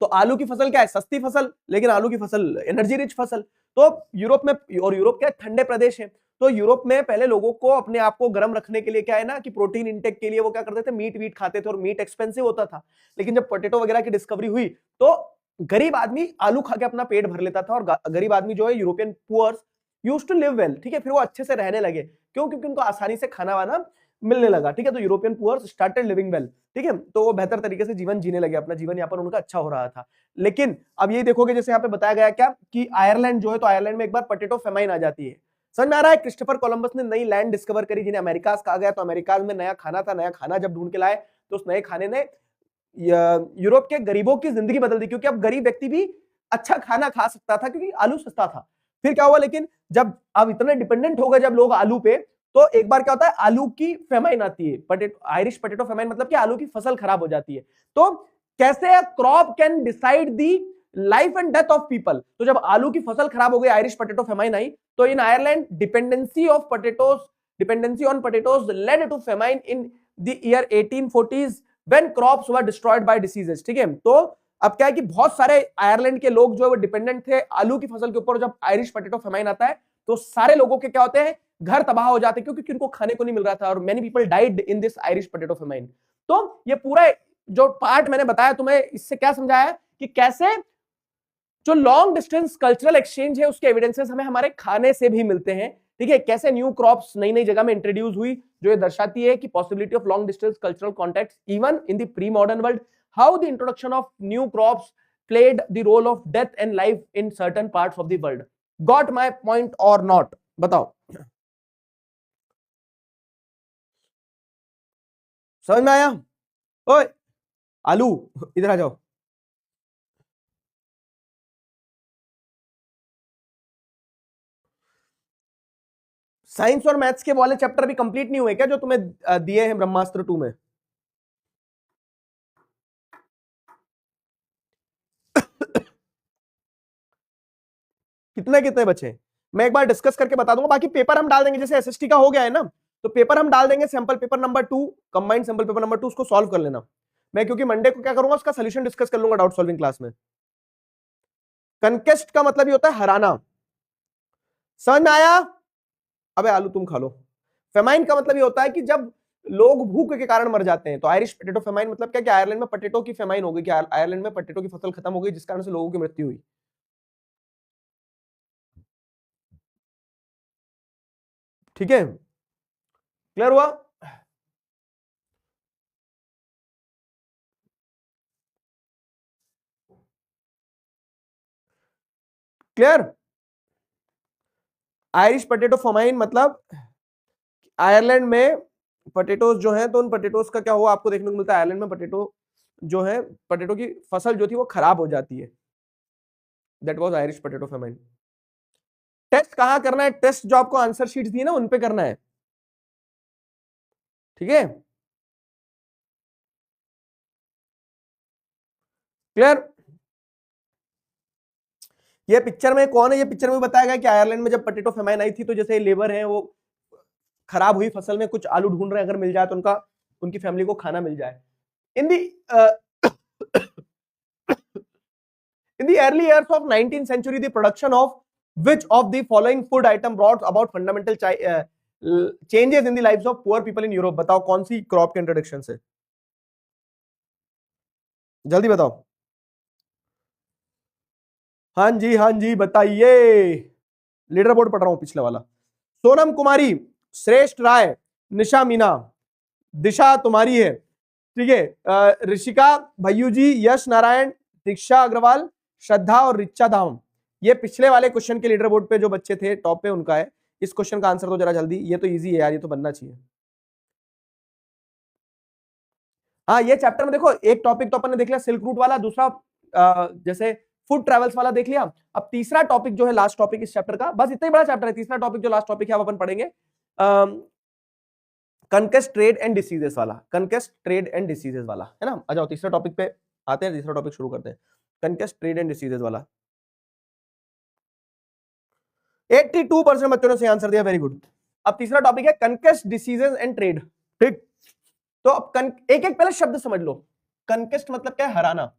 तो आलू की फसल क्या है, सस्ती फसल, लेकिन आलू की फसल एनर्जी रिच फसल। तो यूरोप में, और यूरोप क्या ठंडे प्रदेश है, तो यूरोप में पहले लोगों को अपने आप को गर्म रखने के लिए क्या है ना, कि प्रोटीन इंटेक के लिए वो क्या करते थे, मीट वीट खाते थे, और मीट एक्सपेंसिव होता था। लेकिन जब पोटैटो वगैरह की डिस्कवरी हुई तो गरीब आदमी आलू खा के अपना पेट भर लेता था, और गरीब आदमी जो है, European poors used to live well, ठीक है। फिर वो अच्छे से रहने लगे, क्यों? क्योंकि उनको आसानी से खाना वाना मिलने लगा, ठीक है। तो European poors started living well, ठीक है, तो वो बेहतर तरीके से जीवन जीने लगे, अपना जीवन यापन उनका अच्छा हो रहा था। लेकिन अब यही देखोगे जैसे यहाँ पे बताया गया क्या कि आयरलैंड जो है, तो आयरलैंड में एक बार पोटैटो फेमाइन आ जाती है। समझ में आ रहा है? क्रिस्टोफर कोलंबस ने नई लैंड डिस्कवर करी जिन्हें अमेरिकास कहा गया, तो अमेरिकाज में नया खाना था, नया खाना जब ढूंढ के लाए तो उस नए खाने ने यूरोप के गरीबों की जिंदगी बदल दी, क्योंकि अब गरीब व्यक्ति भी अच्छा खाना खा सकता था क्योंकि आलू सस्ता था। फिर क्या हुआ, लेकिन जब अब इतने डिपेंडेंट हो गए जब लोग आलू पे, तो एक बार क्या होता है, आलू की फेमाइन आती है, आयरिश पोटैटो फेमाइन, मतलब कि आलू की फसल खराब हो जाती है। तो कैसे crop can decide the life and death of people, तो जब आलू की फसल खराब हो गई, आयरिश पोटैटो फेमाइन आई, तो in Ireland dependency on potatoes led to famine in the year 1840s when crops were destroyed by diseases, ठीक है। तो अब क्या है कि बहुत सारे आयरलैंड के लोग जो है वो डिपेंडेंट थे आलू की फसल के ऊपर, जब आयरिश पोटैटो फेमाइन आता है तो सारे लोगों के क्या होते हैं, घर तबाह हो जाते हैं, क्योंकि उनको खाने को नहीं मिल रहा था, और many people died in this Irish potato famine. तो ये पूरा जो पार्ट मैंने बताया तुम्हें, इससे क्या समझाया कि कैसे जो लॉन्ग डिस्टेंस कल्चरल एक्सचेंज है उसके एविडेंसेस हमें हमारे खाने से भी मिलते हैं, ठीक है। कैसे न्यू क्रॉप्स नई नई जगह में इंट्रोड्यूस हुई, जो ये दर्शाती है कि possibility of long distance cultural contacts even in the pre modern world, how the introduction of new crops played the role of death and life in certain parts of the world. Got my point or not? बताओ, समझ में आया? ओए आलू इधर आ जाओ। Science और maths के वाले चैप्टर भी कंप्लीट नहीं हुए क्या, जो तुम्हें दिए हैं ब्रह्मास्त्र 2 में? कितने कितने बचे मैं एक बार डिस्कस करके बता दूंगा, बाकी पेपर हम डाल देंगे, जैसे एसएसटी का हो गया है ना, तो पेपर हम डाल देंगे, sample paper number 2, combined sample paper number 2, उसको सॉल्व कर लेना। मैं क्योंकि मंडे को क्या करूंगा, उसका सोल्यूशन डिस्कस कर लूंगा डाउट सॉल्विंग क्लास में। कनकेस्ट का मतलब ये होता है हराना, समझ में आया? अबे आलू तुम खा लो। फेमाइन का मतलब ये होता है कि जब लोग भूख के कारण मर जाते हैं, तो आयरिश पोटैटो फेमाइन मतलब क्या कि आयरलैंड में पोटैटो की फेमाइन हो गई, कि आयरलैंड में पोटैटो की फसल खत्म हो गई, जिस कारण से लोगों की मृत्यु हुई। ठीक है, क्लियर हुआ? क्लियर? आयरिश पोटैटो फेमाइन मतलब आयरलैंड में पोटैटोज जो है, तो उन पोटैटोज का क्या हुआ आपको देखने को मिलता है, आयरलैंड में पोटैटो जो है, पोटैटो की फसल जो थी वो खराब हो जाती है। That was Irish potato famine. Test कहां करना है? टेस्ट जो आपको आंसर शीट दी है ना, उन पे करना है, ठीक है। क्लियर? ये पिक्चर में कौन है? ये पिक्चर में बताया गया कि आयरलैंड में जब पोटैटो फेमाइन आई थी, तो जैसे लेबर है वो खराब हुई फसल में कुछ आलू ढूंढ रहे हैं, अगर मिल जाए तो उनकी फैमिली को खाना मिल जाए। इन दी in the early years of 19th century, the production of which of the following food item brought about fundamental changes in the lives of poor people in Europe? बताओ कौन सी क्रॉप के इंट्रोडक्शन से, जल्दी बताओ। हाँ जी बताइए, लीडर बोर्ड पढ़ रहा हूं पिछले वाला। सोनम कुमारी, श्रेष्ठ राय, निशा मीना, दिशा तुम्हारी है, ठीक है, ऋषिका भैयू जी, यश नारायण, दीक्षा अग्रवाल, श्रद्धा और रिचा धाम। ये पिछले वाले क्वेश्चन के लीडर बोर्ड पे जो बच्चे थे टॉप पे उनका है। इस क्वेश्चन का आंसर तो जरा जल्दी, ये तो इजी है यार, ये तो बनना चाहिए। हाँ, ये चैप्टर में देखो, एक टॉपिक तो अपन ने देख लिया सिल्क रूट वाला, दूसरा जैसे फूड ट्रेवल्स वाला देख लिया। अब तीसरा टॉपिक जो है, लास्ट टॉपिक इस चैप्टर का, बस इतना ही बड़ा चैप्टर है, तीसरा टॉपिक जो लास्ट टॉपिक है, अपन पढ़ेंगे कनकेस्ट ट्रेड एंड डिसीजेस वाला, कनकेस्ट ट्रेड एंड डिसीजेस वाला, है ना। आ जाओ तीसरा टॉपिक पे आते हैं, तीसरा टॉपिक शुरू करते हैं, कनकेस्ट ट्रेड एंड डिसीजेस वाला। 82% बच्चों ने सही आंसर दिया, वेरी गुड। अब तीसरा टॉपिक है कनकेस्ट डिसीजेस एंड ट्रेड, ठीक। तो अब एक एक पहले शब्द समझ लो। कनकेस्ट मतलब क्या है? हराना।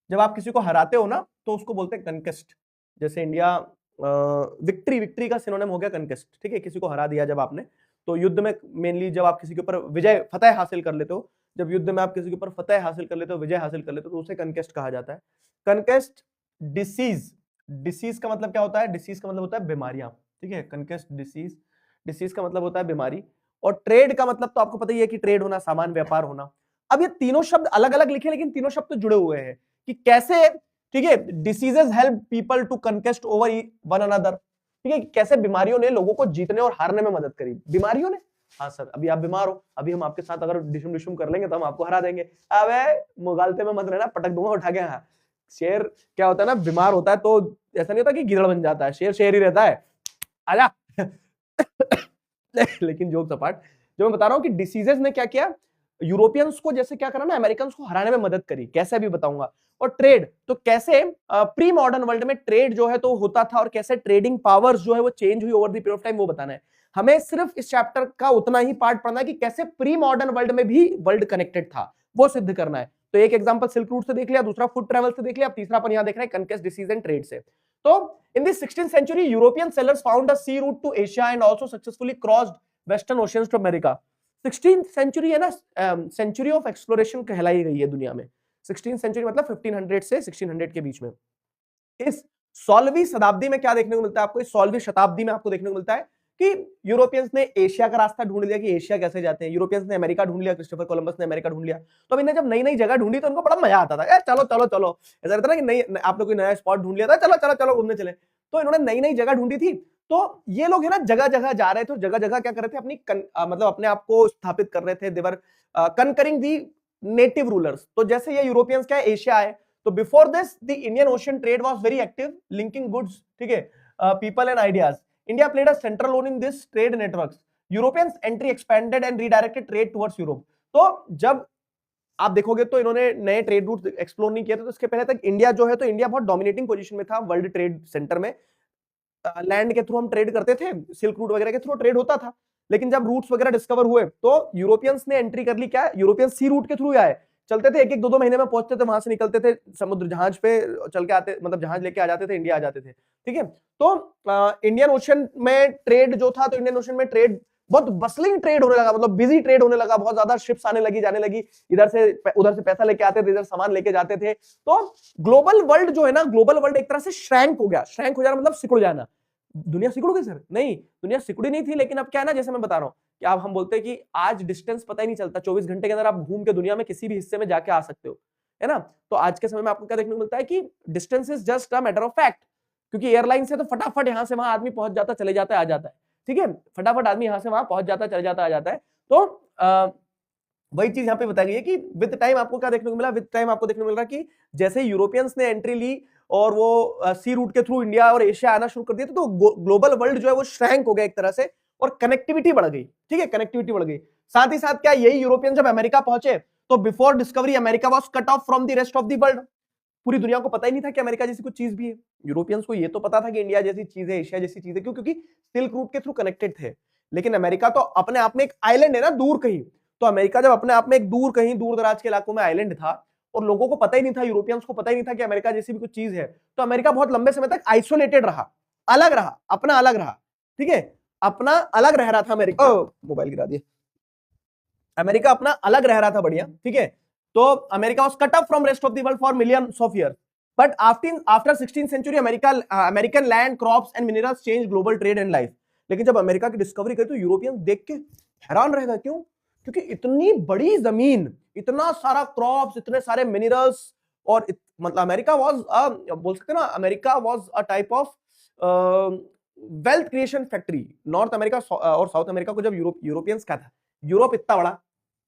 जब आप किसी को हराते हो ना, तो उसको बोलते हैं कनकेस्ट। जैसे इंडिया विक्ट्री का सिनोनिम हो गया कनकेस्ट, ठीक है, किसी को हरा दिया जब आपने। तो युद्ध में मेनली जब आप किसी के ऊपर फतह हासिल कर लेते हो, जब युद्ध में आप किसी के ऊपर फतह हासिल कर लेते हो, विजय हासिल कर लेते हो, तो उसे कनकेस्ट कहा जाता है। कनकेस्ट डिसीज, डिसीज का मतलब क्या होता है? डिसीज का मतलब होता है बीमारियां, ठीक है। कनकेस्ट डिसीज, डिसीज का मतलब होता है बीमारी, और ट्रेड का मतलब तो आपको पता ही है कि ट्रेड होना, सामान व्यापार होना। अब ये तीनों शब्द अलग अलग लिखे, लेकिन तीनों शब्द तो जुड़े हुए हैं कि कैसे, ठीक है, diseases help people to conquest over one another, ठीक है, कैसे बीमारियों ने लोगों को जीतने और हारने में मदद करी। बीमारियों ने, हाँ सर अभी आप बीमार हो, अभी हम आपके साथ अगर डिशुम डिशुम कर लेंगे तो हम आपको हरा देंगे। अबे मुगालते में मत रहना, पटक दूंगा उठा के। हाँ, शेर क्या होता है ना, बीमार होता है तो ऐसा नहीं होता कि गिरड़ बन जाता है, शेर शेर ही रहता है, आजा। लेकिन जोक सपाट, जो मैं बता रहा हूं कि डिसीजेस ने क्या किया, यूरोपियंस को जैसे क्या करा ना, अमेरिकन को हराने में मदद करी, कैसे अभी बताऊंगा। और ट्रेड, तो कैसे प्री मॉडर्न वर्ल्ड में ट्रेड जो है तो होता था, और कैसे ट्रेडिंग पावर्स जो है वो चेंज हुई over the period of time, वो बताना है हमें। सिर्फ इस चैप्टर का उतना ही पार्ट पढ़ना है कि कैसे प्री मॉडर्न वर्ल्ड में भी वर्ल्ड कनेक्टेड था, वो सिद्ध करना है। तो एक एग्जांपल सिल्क रूट से देख लिया, दूसरा फूड ट्रैवल से देख लिया, अब तीसरा अपन यहां देख रहे हैं कन्क्वेस्ट, डिसीज एंड ट्रेड से। तो in the 16th century, European sailors found a sea route to Asia and also successfully crossed western oceans to America. 16th century है ना, सेंचुरी ऑफ एक्सप्लोरेशन कहलाई गई है दुनिया में। 16th century मतलब 1500 से 1600 के बीच में। इस 16वीं शताब्दी में क्या देखने को मिलता है आपको, इस 16वीं शताब्दी में आपको देखने को मिलता है कि यूरोपियंस ने एशिया का रास्ता ढूंढ लिया कि एशिया कैसे जाते हैं, यूरोपियंस ने अमेरिका ढूंढ लिया, क्रिस्टोफर कोलंबस ने अमेरिका ढूंढ लिया। तो इन्हें जब नई नई जगह ढूंढी तो उनको बड़ा मजा आता था, चलो चलो चलो, ऐसा रहता ना कि नई, आपने कोई नया स्पॉट ढूंढ लिया था, चलो चलो चलो घूमने चले। तो इन्होंने नई नई जगह ढूंढी थी, तो ये लोग है ना जगह जगह जा रहे थे, जगह जगह क्या कर रहे थे, मतलब अपने आप को स्थापित कर रहे थे, देवर कनकरिंग दी नेटिव रूलर्स। तो जैसे ये यूरोपियंस क्या एशिया आए, तो before this the Indian Ocean trade was very active, linking goods, ठीक है, people and ideas. India played a central role in this trade networks. Europeans entry expanded and redirected trade towards Europe. तो जब आप देखोगे तो इन्होंने नए trade route explore नहीं किए थे, तो इसके पहले तक इंडिया जो है तो इंडिया बहुत डोमिनेटिंग पोजीशन में था वर्ल्ड ट्रेड सेंटर में। लैंड के थ्रू हम ट्रेड करते थे, सिल्क रूट वगैरह के थ्रू ट्रेड होता था। लेकिन जब रूट्स वगैरह डिस्कवर हुए तो यूरोपियंस ने एंट्री कर ली। क्या यूरोपियन सी रूट के थ्रू आए, चलते थे, एक एक दो दो महीने में पहुंचते थे, वहां से निकलते थे, समुद्र जहाज पे चल के आते, मतलब जहाज लेके आ जाते थे, इंडिया आ जाते थे, ठीक है। तो इंडियन ओशन में ट्रेड जो था, तो इंडियन ओशन में ट्रेड बहुत बसलिंग ट्रेड होने लगा, मतलब बिजी ट्रेड होने लगा, बहुत ज्यादा शिप्स आने लगी, जाने लगी, इधर से उधर से पैसा लेके आते थे, इधर सामान लेके जाते थे। तो ग्लोबल वर्ल्ड जो है ना, ग्लोबल वर्ल्ड एक तरह से श्रैंक हो गया। श्रैंक हो जाना मतलब सिकुड़ जाना। दुनिया सिकुड़ गई सर? नहीं, दुनिया सिकुड़ी नहीं थी, लेकिन अब क्या है ना, जैसे मैं बता रहा हूं कि अब हम बोलते हैं कि आज डिस्टेंस पता ही नहीं चलता, 24 घंटे के अंदर आप घूम के दुनिया में किसी भी हिस्से में जाके आ सकते हो, है ना। तो आज के समय में आपको क्या देखने को मिलता है कि distance is just a matter of fact, क्योंकि एयरलाइन से तो फटाफट यहां से वहां आदमी पहुंच जाता, चले जाता है, आ जाता है, ठीक है, फटाफट आदमी यहां से वहां पहुंच जाता, चले जाता, आ जाता है। तो वही चीज यहाँ पे बताई गई है कि विद टाइम आपको क्या देखने को मिला, विद टाइम आपको देखने को मिल रहा कि जैसे यूरोपियंस ने एंट्री ली और वो सी रूट के थ्रू इंडिया और एशिया आना शुरू कर दिया, तो ग्लोबल वर्ल्ड जो है वो श्रैंक हो गया एक तरह से, और कनेक्टिविटी बढ़ गई, ठीक है, कनेक्टिविटी बढ़ गई। साथ ही साथ क्या, यही यूरोपियन जब अमेरिका पहुंचे तो before discovery America was cut off from the rest of the world. पूरी दुनिया को पता ही नहीं था कि अमेरिका जैसी कुछ चीज भी है। यूरोपियंस को ये तो पता था कि इंडिया जैसी चीज है, एशिया जैसी चीज है, क्यों? क्योंकि सिल्क रूट के थ्रू कनेक्टेड थे। लेकिन अमेरिका तो अपने आप में एक आइलैंड है ना, दूर कहीं। तो अमेरिका जब अपने आप में एक दूर कहीं, दूर दराज के इलाकों में आइलैंड था, और लोगों को पता ही नहीं था, यूरोपियंस को पता ही नहीं था कि अमेरिका जैसी भी कुछ चीज है, तो अमेरिका बहुत लंबे समय तक आइसोलेटेड रहा, अलग रहा, अपना अलग रहा, ठीक है, अपना अलग रह रहा था अमेरिका। मोबाइल गिरा दिया। अमेरिका अपना अलग रह रहा था, बढ़िया, ठीक है। तो America was cut off from rest of the world for millions of years, but after 16th century American land, crops and minerals change global trade and life. लेकिन जब अमेरिका की डिस्कवरी करी तो यूरोपियन देख के हैरान रहेगा, क्यों? क्योंकि इतनी बड़ी जमीन, इतना सारा क्रॉप्स, इतने सारे मिनरल्स, और मतलब अमेरिका वाज बोल सकते हैं ना, America was a type of wealth creation factory. North America और साउथ अमेरिका को जब यूरोपियंस का था, यूरोप इतना बड़ा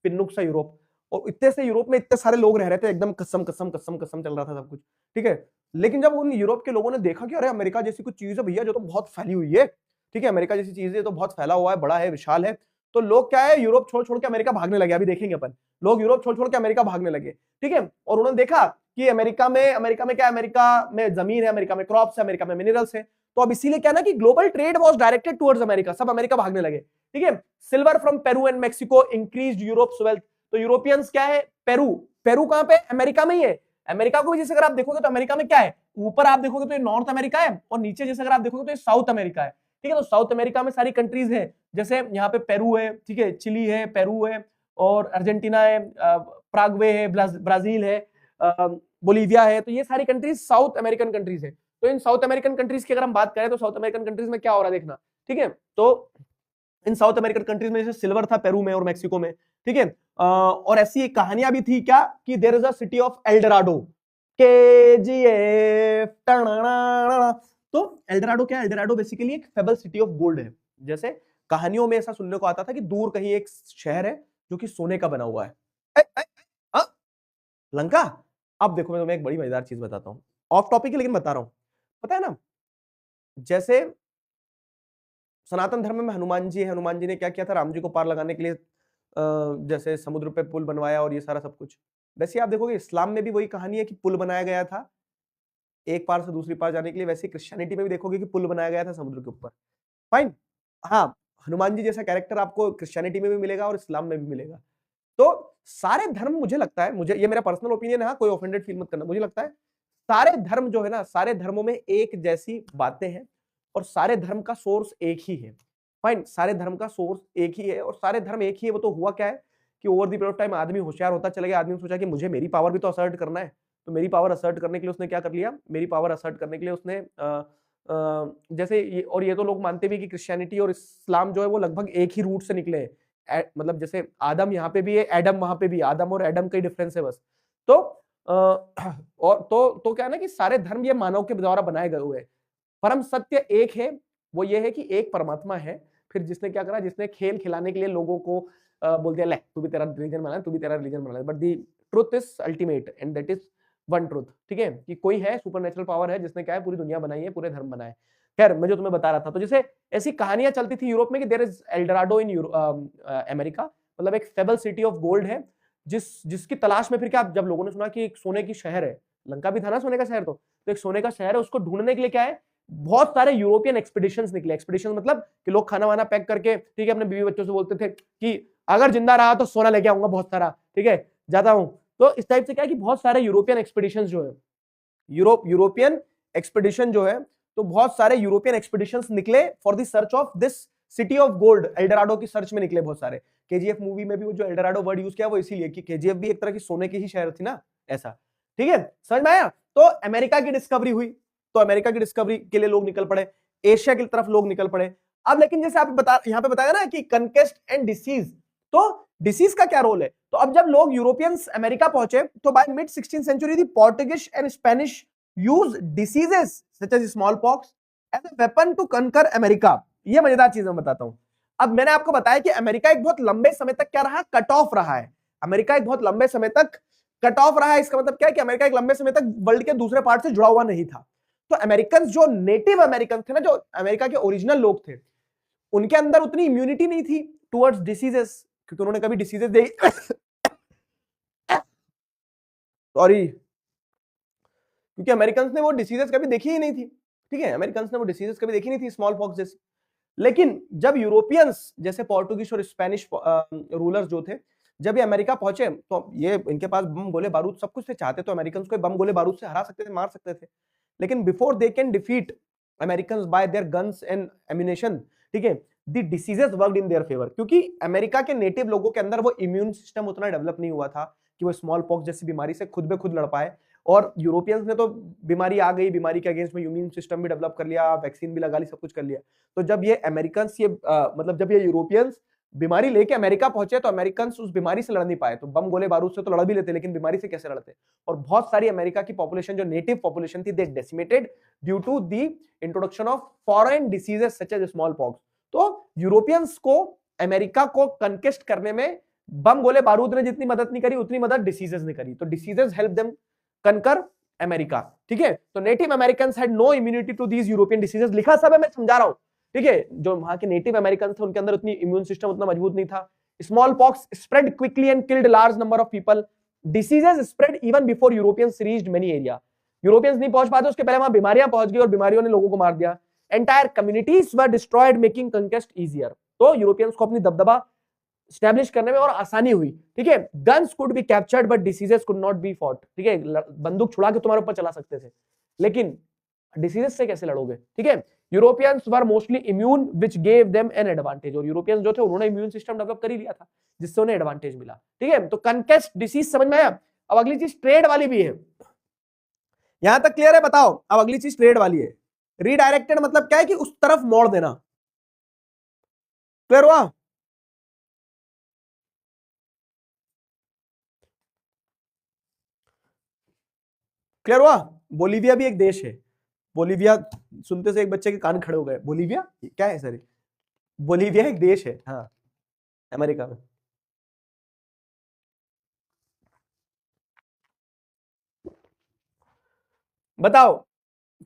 पिन्नुक सा यूरोप, और इतने से यूरोप में इतने सारे लोग रह रहे थे, एकदम कसम कसम कसम कसम चल रहा था सब कुछ, ठीक है। लेकिन जब उन यूरोप के लोगों ने देखा कि अरे अमेरिका जैसी कुछ चीज है भैया, जो तो बहुत फैली हुई है, ठीक है, अमेरिका जैसी चीज है तो बहुत फैला हुआ है, बड़ा है, विशाल है, तो लोग क्या है, यूरोप छोड़ छोड़ के अमेरिका भागने लगे। अभी देखेंगे अपन, लोग यूरोप छोड़ छोड़ के अमेरिका भागने लगे, ठीक है। और उन्होंने देखा कि अमेरिका में क्या, अमेरिका में जमीन है, अमेरिका में क्रॉप्स है, अमेरिका में मिनरल्स है। तो अब इसीलिए क्या ना कि global trade was directed towards America, सब अमेरिका भागने लगे, ठीक है। Silver from Peru and Mexico increased Europe's wealth. तो यूरोपियंस क्या है, पेरू, पेरू कहां पे, अमेरिका में ही है। अमेरिका को भी जैसे अगर आप देखोगे तो अमेरिका में क्या है, ऊपर आप देखोगे तो ये नॉर्थ अमेरिका है, और नीचे जैसे अगर आप देखोगे तो ये साउथ अमेरिका है, ठीक है। तो साउथ अमेरिका में सारी कंट्रीज है, जैसे यहाँ पे पेरू है, ठीक है, चिली है, पेरू है, और अर्जेंटीना है, प्रागवे है, ब्राजील है, बोलीविया है। तो ये सारी कंट्रीज साउथ अमेरिकन कंट्रीज है। तो इन साउथ अमेरिकन कंट्रीज की अगर हम बात करें तो साउथ अमेरिकन कंट्रीज में क्या हो रहा है देखना, ठीक है। तो इन साउथ अमेरिकन कंट्रीज में जैसे सिल्वर था पेरू में और मेक्सिको में, ठीक है। और ऐसी एक कहानियां भी थी क्या कि there is a city of Eldorado, KGF। तो एल्डोराडो क्या है? एल्डोराडो बेसिकली एक फेबल सिटी ऑफ गोल्ड है। जैसे कहानियों में ऐसा सुनने को आता था कि दूर कहीं एक शहर है जो कि सोने का बना हुआ है। ए, ए, आ, लंका। अब देखो मैं तुम्हें एक बड़ी मजेदार चीज बताता हूं, ऑफ टॉपिक है लेकिन बता रहा हूं। पता है ना, जैसे सनातन धर्म में हनुमान जी है, हनुमान जी ने क्या किया था? राम जी को पार लगाने के लिए जैसे समुद्र पे पुल बनवाया और ये सारा सब कुछ। वैसे आप देखोगे इस्लाम में भी वही कहानी है कि पुल बनाया गया था एक पार से दूसरी पार जाने के लिए। वैसे क्रिश्चियनिटी में भी देखोगे कि पुल बनाया गया था समुद्र के ऊपर। फाइन। हाँ, हनुमान जी जैसा कैरेक्टर आपको क्रिश्चियनिटी में भी मिलेगा और इस्लाम में भी मिलेगा। तो सारे धर्म, मुझे लगता है, मुझे ये मेरा पर्सनल ओपिनियन है, कोई ऑफेंडेड फील मत करना, मुझे लगता है सारे धर्म जो है ना, सारे धर्मों में एक जैसी बातें हैं और सारे धर्म का सोर्स एक ही है। फाइन, सारे धर्म का सोर्स एक ही है और सारे धर्म एक ही है। वो तो हुआ क्या है कि over the period of time आदमी होशियार होता चला गया। आदमी ने सोचा कि मुझे मेरी पावर भी तो असर्ट करना है, तो मेरी पावर असर्ट करने के लिए उसने क्या कर लिया? मेरी पावर असर्ट करने के लिए उसने जैसे ये, और ये तो लोग मानते भी कि क्रिश्चियनिटी और इस्लाम जो है वो लगभग एक ही रूट से निकले हैं। मतलब जैसे आदम यहाँ पे भी है, एडम वहां पे भी, आदम और एडम का ही डिफरेंस है बस। तो और तो क्या है ना कि सारे धर्म ये मानव के द्वारा बनाए गए हुए हैं। परम सत्य एक है, वो ये है कि एक परमात्मा है। फिर जिसने क्या करा? जिसने खेल खिलाने के लिए लोगों को बोल दिया, ले तू भी तेरा रिलीजन बना ले, तू भी तेरा रिलीजन बना ले, but the truth is ultimate and that is one truth. ठीक है, कि कोई है, सुपरनेचुरल पावर है जिसने क्या है? पूरी दुनिया बनाई है, पूरे धर्म बनाए। खैर, मैं जो तुम्हें बता रहा था, तो जैसे ऐसी कहानियां चलती थी यूरोप में कि there is Eldorado in America, मतलब एक फेबल सिटी ऑफ गोल्ड है जिसकी तलाश में फिर क्या, जब लोगों ने सुना कि एक सोने की शहर है, लंका भी था ना सोने का शहर, तो एक सोने का शहर है, उसको ढूंढने के लिए क्या है? बहुत सारे यूरोपियन एक्सपीडिशंस निकले। एक्सपीडिशन मतलब कि लोग खाना वाना पैक करके, ठीक है, अपने बीवी बच्चों से बोलते थे कि अगर जिंदा रहा तो सोना लेके आऊंगा बहुत सारा, ठीक है, जाता हूं। तो इस टाइप से क्या है कि बहुत सारे यूरोपियन एक्सपीडिशंस जो है, यूरोपियन एक्सपीडिशन जो है, तो बहुत सारे यूरोपियन एक्सपीडिशंस निकले for the search of this city of gold. Eldorado की सर्च में निकले बहुत सारे। केजीएफ मूवी में भी वो जो एल्डोराडो वर्ड यूज किया वो इसीलिए कि केजीएफ भी एक तरह की सोने की ही शहर थी ना, ऐसा। ठीक है, समझ में आया? तो अमेरिका की डिस्कवरी हुई, तो अमेरिका की डिस्कवरी के लिए लोग निकल पड़े, एशिया की तरफ लोग निकल पड़े। अब लेकिन जैसे आप यहां पे बताया ना कि कनकेस्ट एंड डिसीज, तो डिसीज का क्या रोल है? तो अब जब लोग यूरोपियंस अमेरिका पहुंचे, तो by mid 16th century the Portuguese and Spanish use diseases such as smallpox as a weapon to conquer America. ये मजेदार चीज मैं बताता हूं। अब मैंने आपको बताया कि अमेरिका एक बहुत लंबे समय तक क्या रहा? कट ऑफ रहा है। अमेरिका एक बहुत लंबे समय तक कट ऑफ रहा है। इसका मतलब क्या है कि अमेरिका एक लंबे समय तक वर्ल्ड के दूसरे पार्ट से जुड़ा हुआ नहीं था। तो अमेरिकन, जो नेटिव अमेरिकन थे ना, जो अमेरिका के ओरिजिनल लोग थे, उनके अंदर उतनी इम्यूनिटी नहीं थी टुवर्ड्स डिसीजेस, क्योंकि उन्होंने कभी डिसीजेस देखी सॉरी, क्योंकि अमेरिकन ने वो डिसीजेस कभी देखी ही नहीं थी। ठीक है, अमेरिकन ने वो डिसीजेस कभी देखी नहीं थी, स्मॉल पॉक्स जैसी। लेकिन जब यूरोपियंस जैसे पोर्टुगीज और स्पेनिश रूलर्स जो थे, जब ये अमेरिका पहुंचे, तो ये इनके पास बम गोले बारूद सब कुछ थे। चाहते तो अमेरिकन को बम गोले बारूद से हरा सकते थे, मार सकते थे, लेकिन before they can defeat American bye there guns and ammunition, ठीक है, the diseases worked in their favour. क्योंकि अमेरिका के नेटिव लोगों के अंदर वो इम्यून सिस्टम उतना डेवलप नहीं हुआ था कि वो स्मॉल पॉक्स जैसी बीमारी से खुद बे खुद लड़ पाए। और यूरोपियंस ने तो बीमारी आ गई, बीमारी के अगेंस्ट में इम्यून सिस्टम भी डेवलप कर लिया, वैक्सीन भी लगा ली, सब कुछ कर लिया। तो जब ये अमेरिकन मतलब जब ये यूरोपियंस बीमारी लेके अमेरिका पहुंचे, तो अमेरिकन उस बीमारी से लड़ नहीं पाए। तो बम गोले बारूद से तो लड़ भी लेते, लेकिन बीमारी से कैसे लड़ते? और बहुत सारी अमेरिका की पॉपुलेशन, जो नेटिव पॉपुलेशन थी, they decimated due to the introduction of foreign diseases such as smallpox. तो यूरोपियंस को अमेरिका को कंक्वेस्ट करने में बम गोले बारूद ने जितनी मदद नहीं करी, उतनी मदद डिसीजेस ने करी। तो diseases help them conquer America. ठीक है, तो native American had no immunity to these European diseases. लिखा सब है, मैं समझा रहा हूं। ठीक है, जो वहां के नेटिव अमेरिकन थे उनके अंदर उतनी इम्यून सिस्टम उतना मजबूत नहीं था। Small pox spread quickly and killed large number of people. Diseases spread even before Europeans reached many area. Europeans नहीं पहुंच पाते, उसके पहले वहां बीमारियां पहुंच गई और बीमारियों ने लोगों को मार दिया। Entire communities were destroyed making conquest easier. तो यूरोपियंस को अपनी दबदबा स्टैब्लिश करने में और आसानी हुई। ठीक है, guns could be captured but diseases could not be fought. ठीक है, बंदूक छुड़ा के तुम्हारे ऊपर चला सकते थे, लेकिन डिसीजेस से कैसे लड़ोगे? ठीक है, Europeans were mostly immune which gave them an advantage. और यूरोपियंस जो थे उन्होंने इम्यून सिस्टम डेवलप कर ही लिया था, जिससे उन्हें एडवांटेज मिला। ठीक है, तो कनकेस्ट डिसीज समझ में आया? अब अगली चीज ट्रेड वाली भी है। यहां तक क्लियर है? बताओ। अब अगली चीज ट्रेड वाली है। रीडायरेक्टेड मतलब क्या है कि उस तरफ मोड़ देना। क्लियर हुआ? क्लियर हुआ? बोलीविया भी एक देश है। बोलीविया सुनते से एक बच्चे के कान खड़े हो गए, बोलीविया क्या है सर? बोलीविया एक देश है, हाँ, अमेरिका में। बताओ,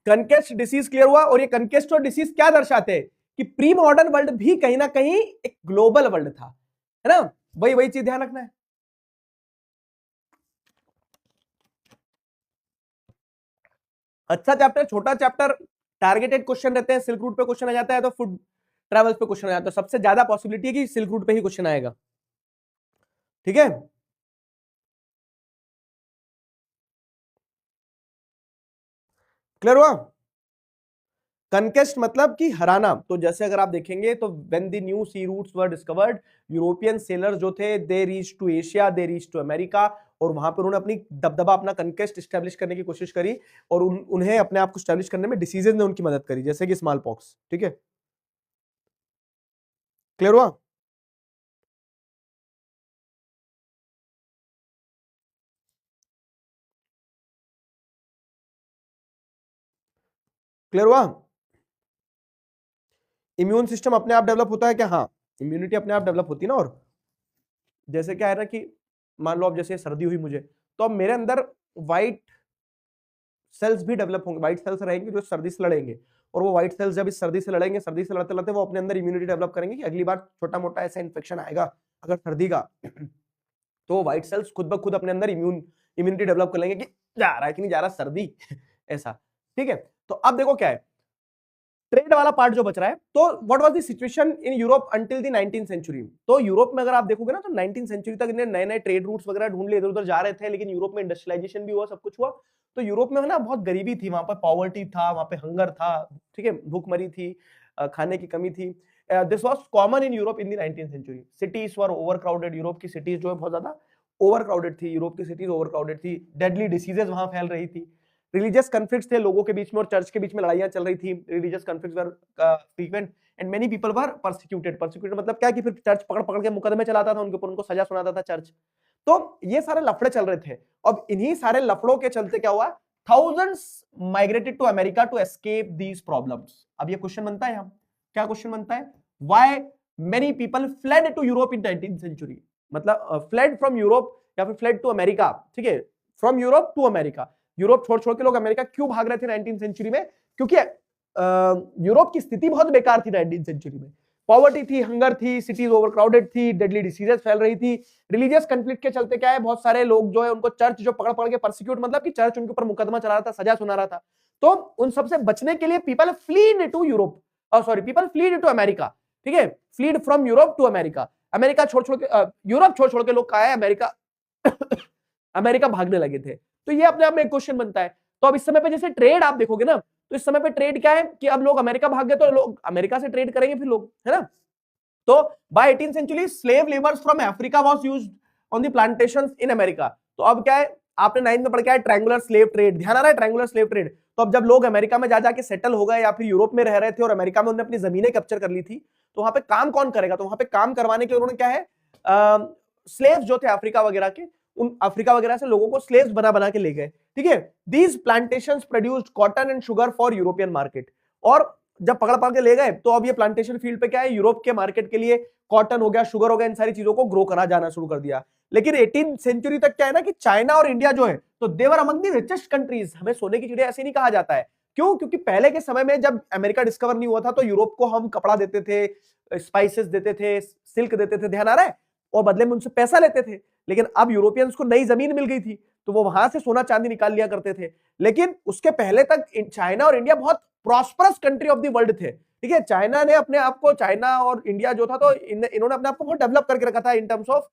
कनकेस्ट डिसीज क्लियर हुआ? और ये कनकेस्ट और डिसीज क्या दर्शाते हैं कि प्री मॉडर्न वर्ल्ड भी कहीं ना कहीं एक ग्लोबल वर्ल्ड था, है ना? वही वही चीज ध्यान रखना है। अच्छा चैप्टर, छोटा चैप्टर, टारगेटेड क्वेश्चन रहते हैं। सिल्क रूट पे क्वेश्चन आ जाता है तो फूड ट्रेवल्स पे क्वेश्चन आ जाता है। सबसे ज्यादा पॉसिबिलिटी है कि सिल्क रूट पे ही क्वेश्चन आएगा, ठीक है? क्लियर हुआ? कनकेस्ट मतलब कि हराना। तो जैसे अगर आप देखेंगे तो when the new sea routes were discovered, European sailor जो थे they reach to Asia, they reach to America, और वहां पर उन्होंने अपनी दबदबा, अपना कनकेस्ट स्टैब्लिश करने की कोशिश करी, और उन्हें अपने आप को स्टैब्लिश करने में डिसीजेज ने उनकी मदद करी, जैसे कि स्मॉल पॉक्स, ठीक है? क्लियर हुआ? क्लियर हुआ? इम्यून सिस्टम अपने आप डेवलप होता है क्या? हाँ, इम्यूनिटी अपने आप डेवलप होती है ना। और जैसे क्या है ना कि मान लो अब जैसे सर्दी हुई मुझे, तो अब मेरे अंदर व्हाइट सेल्स भी डेवलप होंगे, व्हाइट सेल्स रहेंगे जो सर्दी से लड़ेंगे, और वो व्हाइट सेल्स जब इस सर्दी से लड़ेंगे, सर्दी से लड़ते लड़ते वो अपने अंदर इम्यूनिटी डेवलप करेंगे कि अगली बार छोटा मोटा ऐसा इन्फेक्शन आएगा अगर सर्दी का, तो व्हाइट सेल्स खुद ब खुद अपने अंदर इम्यूनिटी डेवलप कर लेंगे कि जा रहा है कि नहीं जा रहा सर्दी ऐसा, ठीक है? तो अब देखो क्या है, ट्रेड वाला पार्ट जो बच रहा है, तो what was the situation in Europe until the 19th century? तो यूरोप में अगर आप देखोगे ना तो 19th सेंचुरी तक इन्हें नए नए ट्रेड रूट्स वगैरह ढूंढ लिए, इधर उधर जा रहे थे, लेकिन यूरोप में इंडस्ट्रियलाइजेशन भी हुआ, सब कुछ हुआ। तो यूरोप में ना बहुत गरीबी थी, वहां पर पॉवर्टी था, वहां पे हंगर था, ठीक है, भूखमरी थी, खाने की कमी थी। This was common in Europe in the 19th century. Cities were over crowded, Europe की सिटीज जो है बहुत ज्यादा ओवर क्राउडेड थी, यूरोप की सिटीज ओवर क्राउडेड थी, डेडली डिसीजेज वहां फैल रही थी, रिलीजियस कॉन्फ्लिक्ट्स थे लोगों के बीच में और चर्च के बीच में लड़ाइयां चल रही थी, religious conflicts were frequent and many people were persecuted. Persecuted मतलब क्या कि फिर चर्च पकड़ पकड़ के मुकदमे चलाता था उनके ऊपर, उनको सजा सुनाता था चर्च। तो ये सारे लफड़े चल रहे थे। अब इन्हीं सारे लफड़ों के चलते क्या हुआ, thousands migrated to America to escape these problems. अब ये क्वेश्चन बनता है यहाँ, क्या क्वेश्चन बनता है, why many people fled to Europe in 19th century? मतलब फ्लेड फ्रॉम यूरोप या फिर फ्लेड टू अमेरिका, ठीक है, from Europe to America. Europe छोड़ छोड़ के लोग अमेरिका क्यों भाग रहे थे 19th सेंचुरी में? क्योंकि यूरोप की स्थिति बहुत बेकार थी 19th सेंचुरी में। पॉवर्टी थी, हंगर थी, सिटीज ओवरक्राउडेड थी, डेडली डिसीजेस फैल रही थी, रिलीजियस कॉन्फ्लिक्ट के चलते क्या है, बहुत सारे लोग जो है उनको चर्च जो पकड़ पकड़ के परसिक्यूट, मतलब कि चर्च उनके ऊपर मुकदमा चला रहा था, सजा सुना रहा था। तो उन सबसे बचने के लिए people fled to Europe, sorry people fled to America, ठीक है, fled from Europe to America. America छोड़ छोड़ के यूरोप छोड़ छोड़ के लोग कहा है अमेरिका अमेरिका भागने लगे थे। तो ये अपने आप में एक क्वेश्चन बनता है। तो अब इस समय पे जैसे ट्रेड आप देखोगे ना, तो इस समय पे ट्रेड क्या है कि अब लोग अमेरिका भाग गए तो लोग अमेरिका से ट्रेड करेंगे फिर लोग, है ना? तो by 18th century slave labours from Africa was used on the plantations in America. तो अब क्या है, आपने 9th में पढ़ के आया ट्रायंगुलर स्लेव ट्रेड, ध्यान आ रहा है? Triangular slave trade. तो अब जब लोग अमेरिका में जा जाके सेटल हो गए या फिर यूरोप में रह रहे थे और अमेरिका में उन्होंने अपनी जमीनें कैप्चर कर ली थी, तो वहां पे काम कौन करेगा? तो वहां पे काम करवाने के लिए उन्होंने क्या है, स्लेव्स जो थे अफ्रीका वगैरह के, उन अफ्रीका वगैरह से लोगों को स्लेव्स बना बना के ले गए, ठीक है। These plantations produced cotton and sugar for European market. और जब पकड़ पकड़ के ले गए तो अब ये प्लांटेशन फील्ड पे क्या है, यूरोप के मार्केट के लिए कॉटन हो गया, शुगर हो गया, इन सारी चीजों को ग्रो करा जाना शुरू कर दिया। लेकिन 18th सेंचुरी तक क्या है ना कि चाइना और इंडिया जो है तो देवर अमंग द रिचेस्ट कंट्रीज। हमें सोने की चिड़िया ऐसे नहीं कहा जाता है, क्यों? क्योंकि पहले के समय में जब अमेरिका डिस्कवर नहीं हुआ था तो यूरोप को हम कपड़ा देते थे, स्पाइसेस देते थे, सिल्क देते थे, ध्यान आ रहा है, और बदले में उनसे पैसा लेते थे। लेकिन अब यूरोपियंस को नई जमीन मिल गई थी तो वो वहां से सोना चांदी निकाल लिया करते थे। लेकिन उसके पहले तक चाइना और इंडिया बहुत prosperous country of the world थे, ठीक है। चाइना ने अपने आप को, चाइना और इंडिया जो था तो इन्होंने अपने आप को बहुत डेवलप करके रखा था इन टर्म्स ऑफ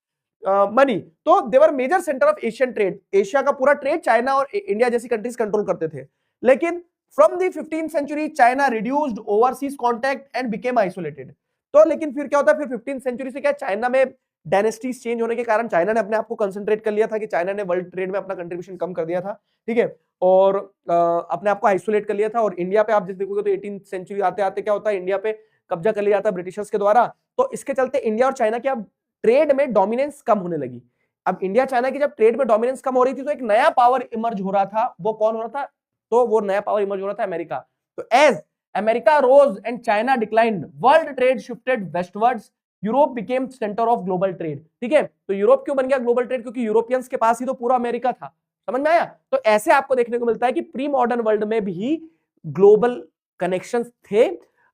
मनी। तो there were major centre of Asian trade, Asia का पूरा ट्रेड चाइना और इंडिया जैसी कंट्रीज कंट्रोल करते थे। लेकिन from the 15th century China reduced overseas contact and became isolated. तो लेकिन फिर क्या होता है, फिर 15th सेंचुरी से क्या, चाइना में डायनेस्टीज चेंज होने के कारण चाइना ने अपने आप को कंसंट्रेट कर लिया था कि चाइना ने वर्ल्ड ट्रेड में अपना कंट्रीब्यूशन कम कर दिया था, ठीक है, और अपने आप को आइसोलेट कर लिया था। और इंडिया पे आप जैसे देखोगे तो 18th सेंचुरी आते आते क्या होता है, इंडिया पे कब्जा कर लिया जाता है ब्रिटिशर्स के द्वारा। तो इसके चलते इंडिया और चाइना की अब ट्रेड में डोमिनेंस कम होने लगी। अब इंडिया चाइना की जब ट्रेड में डोमिनेंस कम हो रही थी तो एक नया पावर इमर्ज हो रहा था। वो कौन हो रहा था? तो वो नया पावर इमर्ज हो रहा था अमेरिका। तो as America rose and China declined, world trade shifted westwards, Europe became centre of global trade. ठीक है, तो यूरोप क्यों बन गया ग्लोबल ट्रेड? क्योंकि यूरोपियंस के पास ही तो पूरा अमेरिका था। समझ में आया? तो ऐसे आपको देखने को मिलता है कि प्री मॉडर्न वर्ल्ड में भी ग्लोबल कनेक्शंस थे।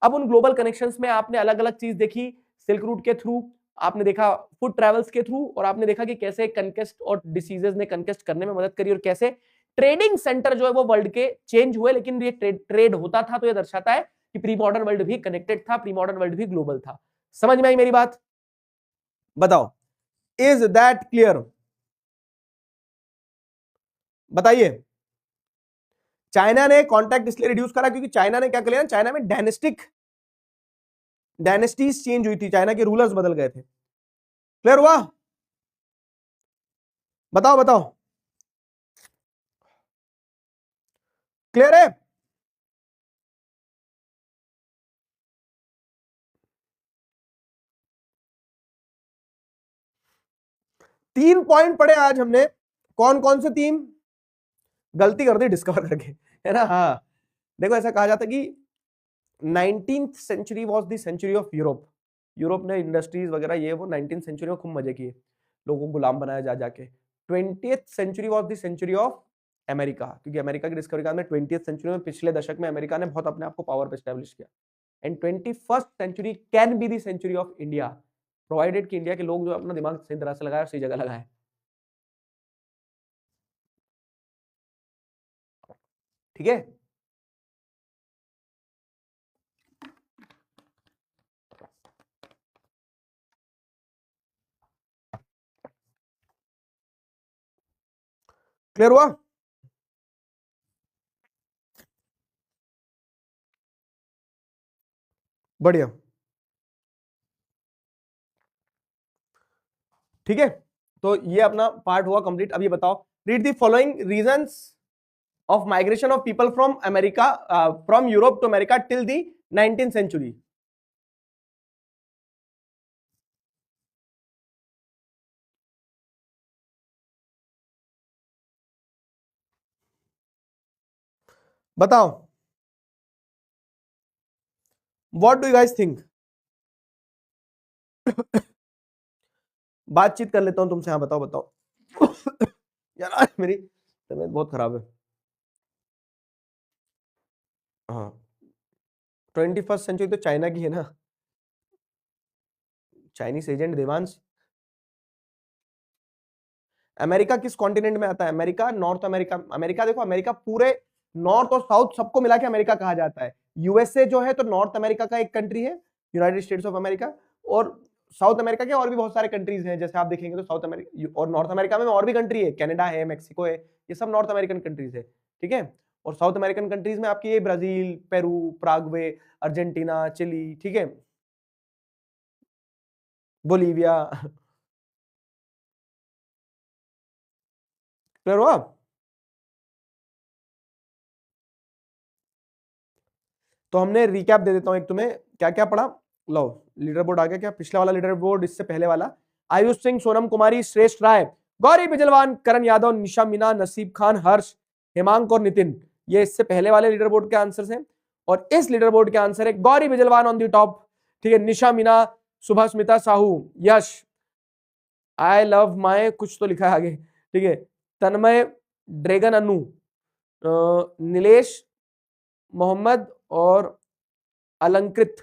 अब उन ग्लोबल कनेक्शंस में आपने अलग अलग चीज देखी, सिल्क रूट के थ्रू आपने देखा, फूड ट्रेवल्स के थ्रू, और आपने देखा कि कैसे कंकेस्ट और डिसीजेस ने कंकेस्ट करने में मदद करी, और कैसे ट्रेडिंग सेंटर जो है वो वर्ल्ड के चेंज हुए। लेकिन ये ट्रेड होता था, तो ये दर्शाता है कि प्री मॉडर्न वर्ल्ड भी कनेक्टेड था, प्री मॉडर्न वर्ल्ड भी ग्लोबल था। समझ में आई मेरी बात? बताओ, इज दैट क्लियर? बताइए। चाइना ने कॉन्टैक्ट इसलिए रिड्यूस करा क्योंकि चाइना ने क्या कर लिया, चाइना में डायनेस्टीज चेंज हुई थी, चाइना के रूलर्स बदल गए थे। क्लियर हुआ? बताओ बताओ, क्लियर है? तीन पॉइंट पढ़े आज हमने। कौन कौन से तीन? गलती कर दी डिस्कवर करके, है ना? हाँ, देखो ऐसा कहा जाता है कि 19th century was the century of Europe. Europe ने इंडस्ट्रीज वगैरह ये वो 19th सेंचुरी में खूब मजे किए, लोगों को गुलाम बनाया जा जाके। 20th century was the century of America, क्योंकि अमेरिका की डिस्कवरी के बाद में 20th सेंचुरी में पिछले दशक में अमेरिका ने बहुत अपने आप को पावर पे एस्टैब्लिश किया। And 21st century can be the century of India, provided कि इंडिया के लोग जो अपना दिमाग सही तरह से लगाए, सही जगह लगाए। ठीक है, क्लियर हुआ? बढ़िया, ठीक है। तो ये अपना पार्ट हुआ कंप्लीट। अब ये बताओ, read the following reasons of migration of people from America, from Europe to America till the 19th century. बताओ, what do you guys think? बातचीत कर लेता हूं तुमसे। हाँ बताओ बताओ। यार मेरी तबीयत बहुत खराब है। हाँ, 21st सेंचुरी तो चाइना की है ना, चाइनीस एजेंट देवांश। अमेरिका किस कॉन्टिनेंट में आता है? America north America. अमेरिका देखो, अमेरिका पूरे नॉर्थ और साउथ सबको मिला के अमेरिका कहा जाता है। यूएसए जो है तो नॉर्थ अमेरिका का एक कंट्री है, यूनाइटेड स्टेट्स ऑफ अमेरिका। और साउथ अमेरिका के और भी बहुत सारे कंट्रीज हैं, जैसे आप देखेंगे तो साउथ अमेरिका और नॉर्थ अमेरिका में और भी कंट्री है, कनाडा है, मेक्सिको है, ये सब नॉर्थ अमेरिकन कंट्रीज है। ठीक है, और साउथ अमेरिकन कंट्रीज में आपकी ये ब्राजील, पेरू, प्रागवे, अर्जेंटीना, चिली, ठीक है, बोलीविया। क्लियर हुआ? तो हमने रिकैप दे देता हूं एक तुम्हें, क्या क्या पढ़ा। लो, लीडर बोर्ड आ गया क्या? पिछला वाला लीडर बोर्ड, इससे पहले वाला, आयुष सिंह, सोनम कुमारी, श्रेष्ठ राय, गौरी बिजलवान, करण यादव, निशा मीना, नसीब खान, हर्ष, हेमांक और नितिन। ये इससे पहले वाले लीडर बोर्ड के आंसर हैं। और इस लीडर बोर्ड के आंसर है Gauri Bijalwan on the top, ठीक है, निशा मीना, सुभास्मिता साहू, यश, आई लव माय कुछ तो लिखा है आगे, ठीक है, तन्मय, ड्रैगन अनु, नीलेश, मोहम्मद और अलंकृत।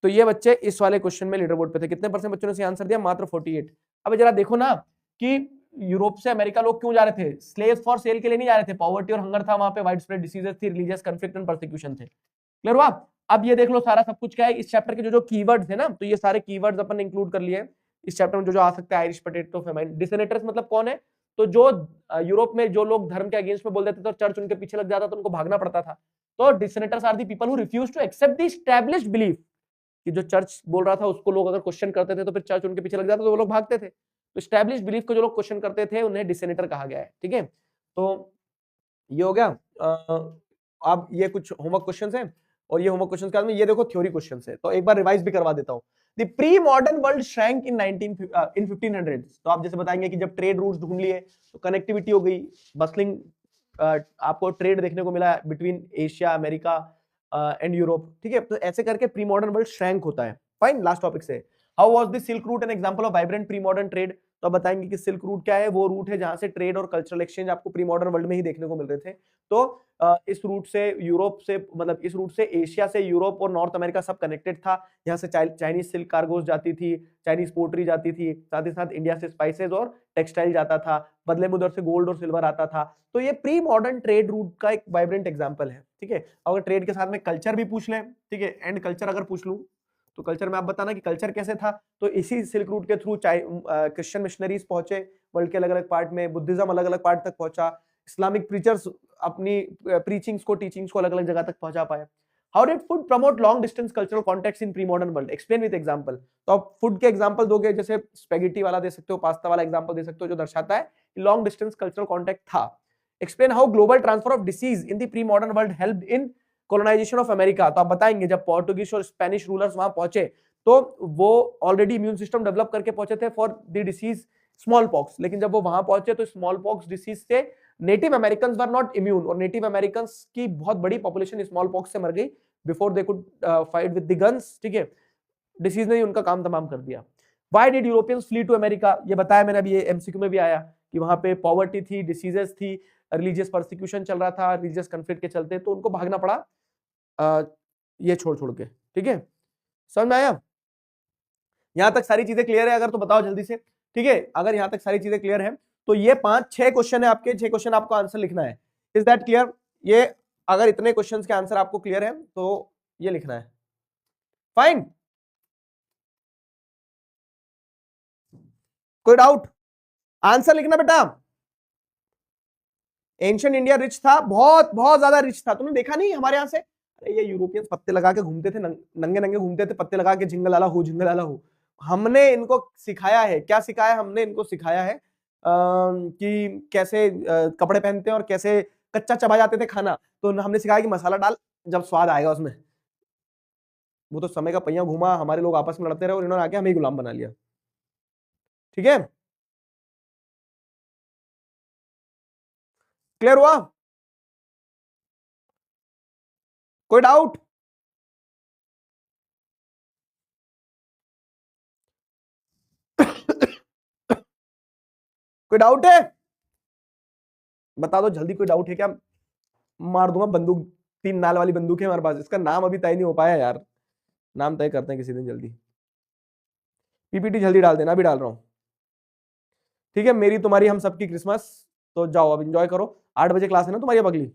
तो ये बच्चे इस वाले क्वेश्चन में लीडर बोर्ड पे थे। कितने परसेंट बच्चों ने आंसर दिया? मात्र 48। अब जरा देखो ना कि यूरोप से अमेरिका लोग क्यों जा रहे थे? स्लेव्स फॉर सेल के लिए नहीं जा रहे थे, पॉवर्टी और हंगर था वहां पे, वाइड स्प्रेड डिसीजेस थी, रिलीजियस कॉन्फ्लिक्ट एंड परसिक्यूशन थे। क्लियर हुआ? अब ये देख लो सारा सब कुछ क्या है इस चैप्टर के जो जो कीवर्ड्स है ना, तो ये सारे कीवर्ड्स अपन ने इंक्लूड कर लिए इस चैप्टर में, जो जो आ सकते हैं। आयरिश पोटैटो, फेमाइन, डिसेनेटर्स मतलब कौन है? तो जो यूरोप में जो लोग धर्म के अगेंस्ट में बोल देते थे तो चर्च उनके पीछे लग जाता, तो उनको भागना पड़ता था। तो dissenters are the people who refuse to accept the established belief, कि जो चर्च बोल रहा था उसको लोग अगर क्वेश्चन करते थे तो फिर चर्च उनके पीछे लग जाता, तो वो लोग भागते थे। तो स्टैब्लिश बिलीफ को जो लोग क्वेश्चन करते थे उन्हें डिसेनेटर कहा गया है। ठीक है, तो ये हो गया। अब ये कुछ होमवर्क क्वेश्चंस हैं, और ये होमवर्क क्वेश्चंस के बाद में ये देखो थ्योरी क्वेश्चंस है, तो एक बार रिवाइज भी करवा देता हूं। The pre modern world shrank in 1500। तो आप जैसे बताएंगे कि जब ट्रेड रूट्स ढूंढ लिए तो कनेक्टिविटी हो गई, बसलिंग, आपको ट्रेड देखने को मिला between Asia, America and Europe, ठीक है। तो ऐसे करके प्री मॉडर्न वर्ल्ड श्रैंक होता है। फाइन, लास्ट टॉपिक से, how was the silk route an example of vibrant pre modern trade. तो आप बताएंगे कि सिल्क रूट क्या है, वो रूट है जहां से ट्रेड और कल्चरल एक्सचेंज आपको प्री मॉडर्न वर्ल्ड में ही देखने को मिल रहे थे। तो इस रूट से यूरोप से, मतलब इस रूट से एशिया से यूरोप और नॉर्थ अमेरिका सब कनेक्टेड था। यहाँ से चाइनीज सिल्क कार्गोज जाती थी, चाइनीज पोट्री जाती थी, साथ ही साथ इंडिया से स्पाइसेस और टेक्सटाइल जाता था, बदले में उधर से गोल्ड और सिल्वर आता था। तो ये प्री मॉडर्न ट्रेड रूट का एक वाइब्रेंट एग्जांपल है, ठीक है। अगर ट्रेड के साथ में कल्चर भी पूछ लें, ठीक है, एंड कल्चर अगर पूछ लूं तो कल्चर में आप बताना कि कल्चर कैसे था। तो इसी सिल्क रूट के थ्रू क्रिश्चियन मिशनरीज पहुंचे वर्ल्ड के अलग अलग पार्ट में, बुद्धिज्म अलग अलग पार्ट तक पहुंचा, इस्लामिक प्रीचर्स अपनी प्रीचिंग्स को, टीचिंग्स को अलग अलग जगह तक पहुंचा पाए। How did food promote long distance cultural contacts in pre modern world, explain with example. तो आप फूड के एग्जांपल दोगे, जैसे स्पेगेटी वाला दे सकते हो, पास्ता वाला एग्जांपल दे सकते हो, जो दर्शाता है कि लॉन्ग डिस्टेंस कल्चरल कॉन्टेक्ट था। Explain how global transfer of disease in the pre modern world helped in colonisation of America. तो आप बताएंगे जब पोर्टुगीज और स्पेनिश रूलर्स वहां पहुंचे तो वो ऑलरेडी इम्यून सिस्टम डेवलप करके पहुंचे थे for the disease small pox, लेकिन जब वो वहां पहुंचे तो स्मॉल पॉक्स डिसीज से native American were not immune, और नेटिव अमेरिकन की बहुत बड़ी पॉपुलेशन स्मॉल पॉक्स से मर गई before they could fight with the guns, ठीक है। डिसीज ने ही उनका काम तमाम कर दिया। Why did Europeans flee to America, ये बताया मैंने अभी, ये एमसीक्यू में भी आया कि वहां पे पॉवर्टी थी, डिसीजेस थी, रिलीजियस परसिक्यूशन चल रहा था, रिलीजियस कॉन्फ्लिक्ट के चलते, तो उनको भागना पड़ा ये छोड़ के, ठीक है। समझ में आया? यहां तक सारी चीजें क्लियर है अगर तो बताओ जल्दी से, ठीक है। अगर यहां तक सारी चीजें क्लियर है तो ये 5-6 क्वेश्चन है आपके, 6 क्वेश्चन आपको आंसर लिखना है। Is that clear? ये अगर इतने क्वेश्चंस के आंसर आपको क्लियर है तो ये लिखना है। फाइन, कोई डाउट? आंसर लिखना बेटा। एंशिएंट इंडिया रिच था, बहुत बहुत ज्यादा रिच था। तुमने देखा नहीं हमारे यहां से, अरे ये यूरोपियंस पत्ते लगा के घूमते थे, नंगे नंगे घूमते थे, पत्ते लगा के, जिंगल आला हो, जिंगल आला हो। हमने इनको सिखाया है, क्या सिखाया हमने इनको? सिखाया है कि कैसे कपड़े पहनते हैं और कैसे कच्चा चबा जाते थे खाना। तो हमने सिखाया कि मसाला डाल, जब स्वाद आएगा उसमें। वो तो समय का पहिया घुमा, हमारे लोग आपस में लड़ते रहे और इन्होंने आके हमें गुलाम बना लिया, ठीक है। क्लियर हुआ? कोई डाउट? कोई डाउट है? बता दो जल्दी, कोई डाउट है क्या? मार दूंगा बंदूक, 3 नाल वाली बंदूक है हमारे पास। इसका नाम अभी तय नहीं हो पाया यार, नाम तय करते हैं किसी दिन जल्दी। पीपीटी जल्दी डाल देना, अभी डाल रहा हूं, ठीक है। मेरी तुम्हारी हम सबकी क्रिसमस। तो जाओ अब एंजॉय करो, 8 बजे क्लास है ना तुम्हारी अब अगली।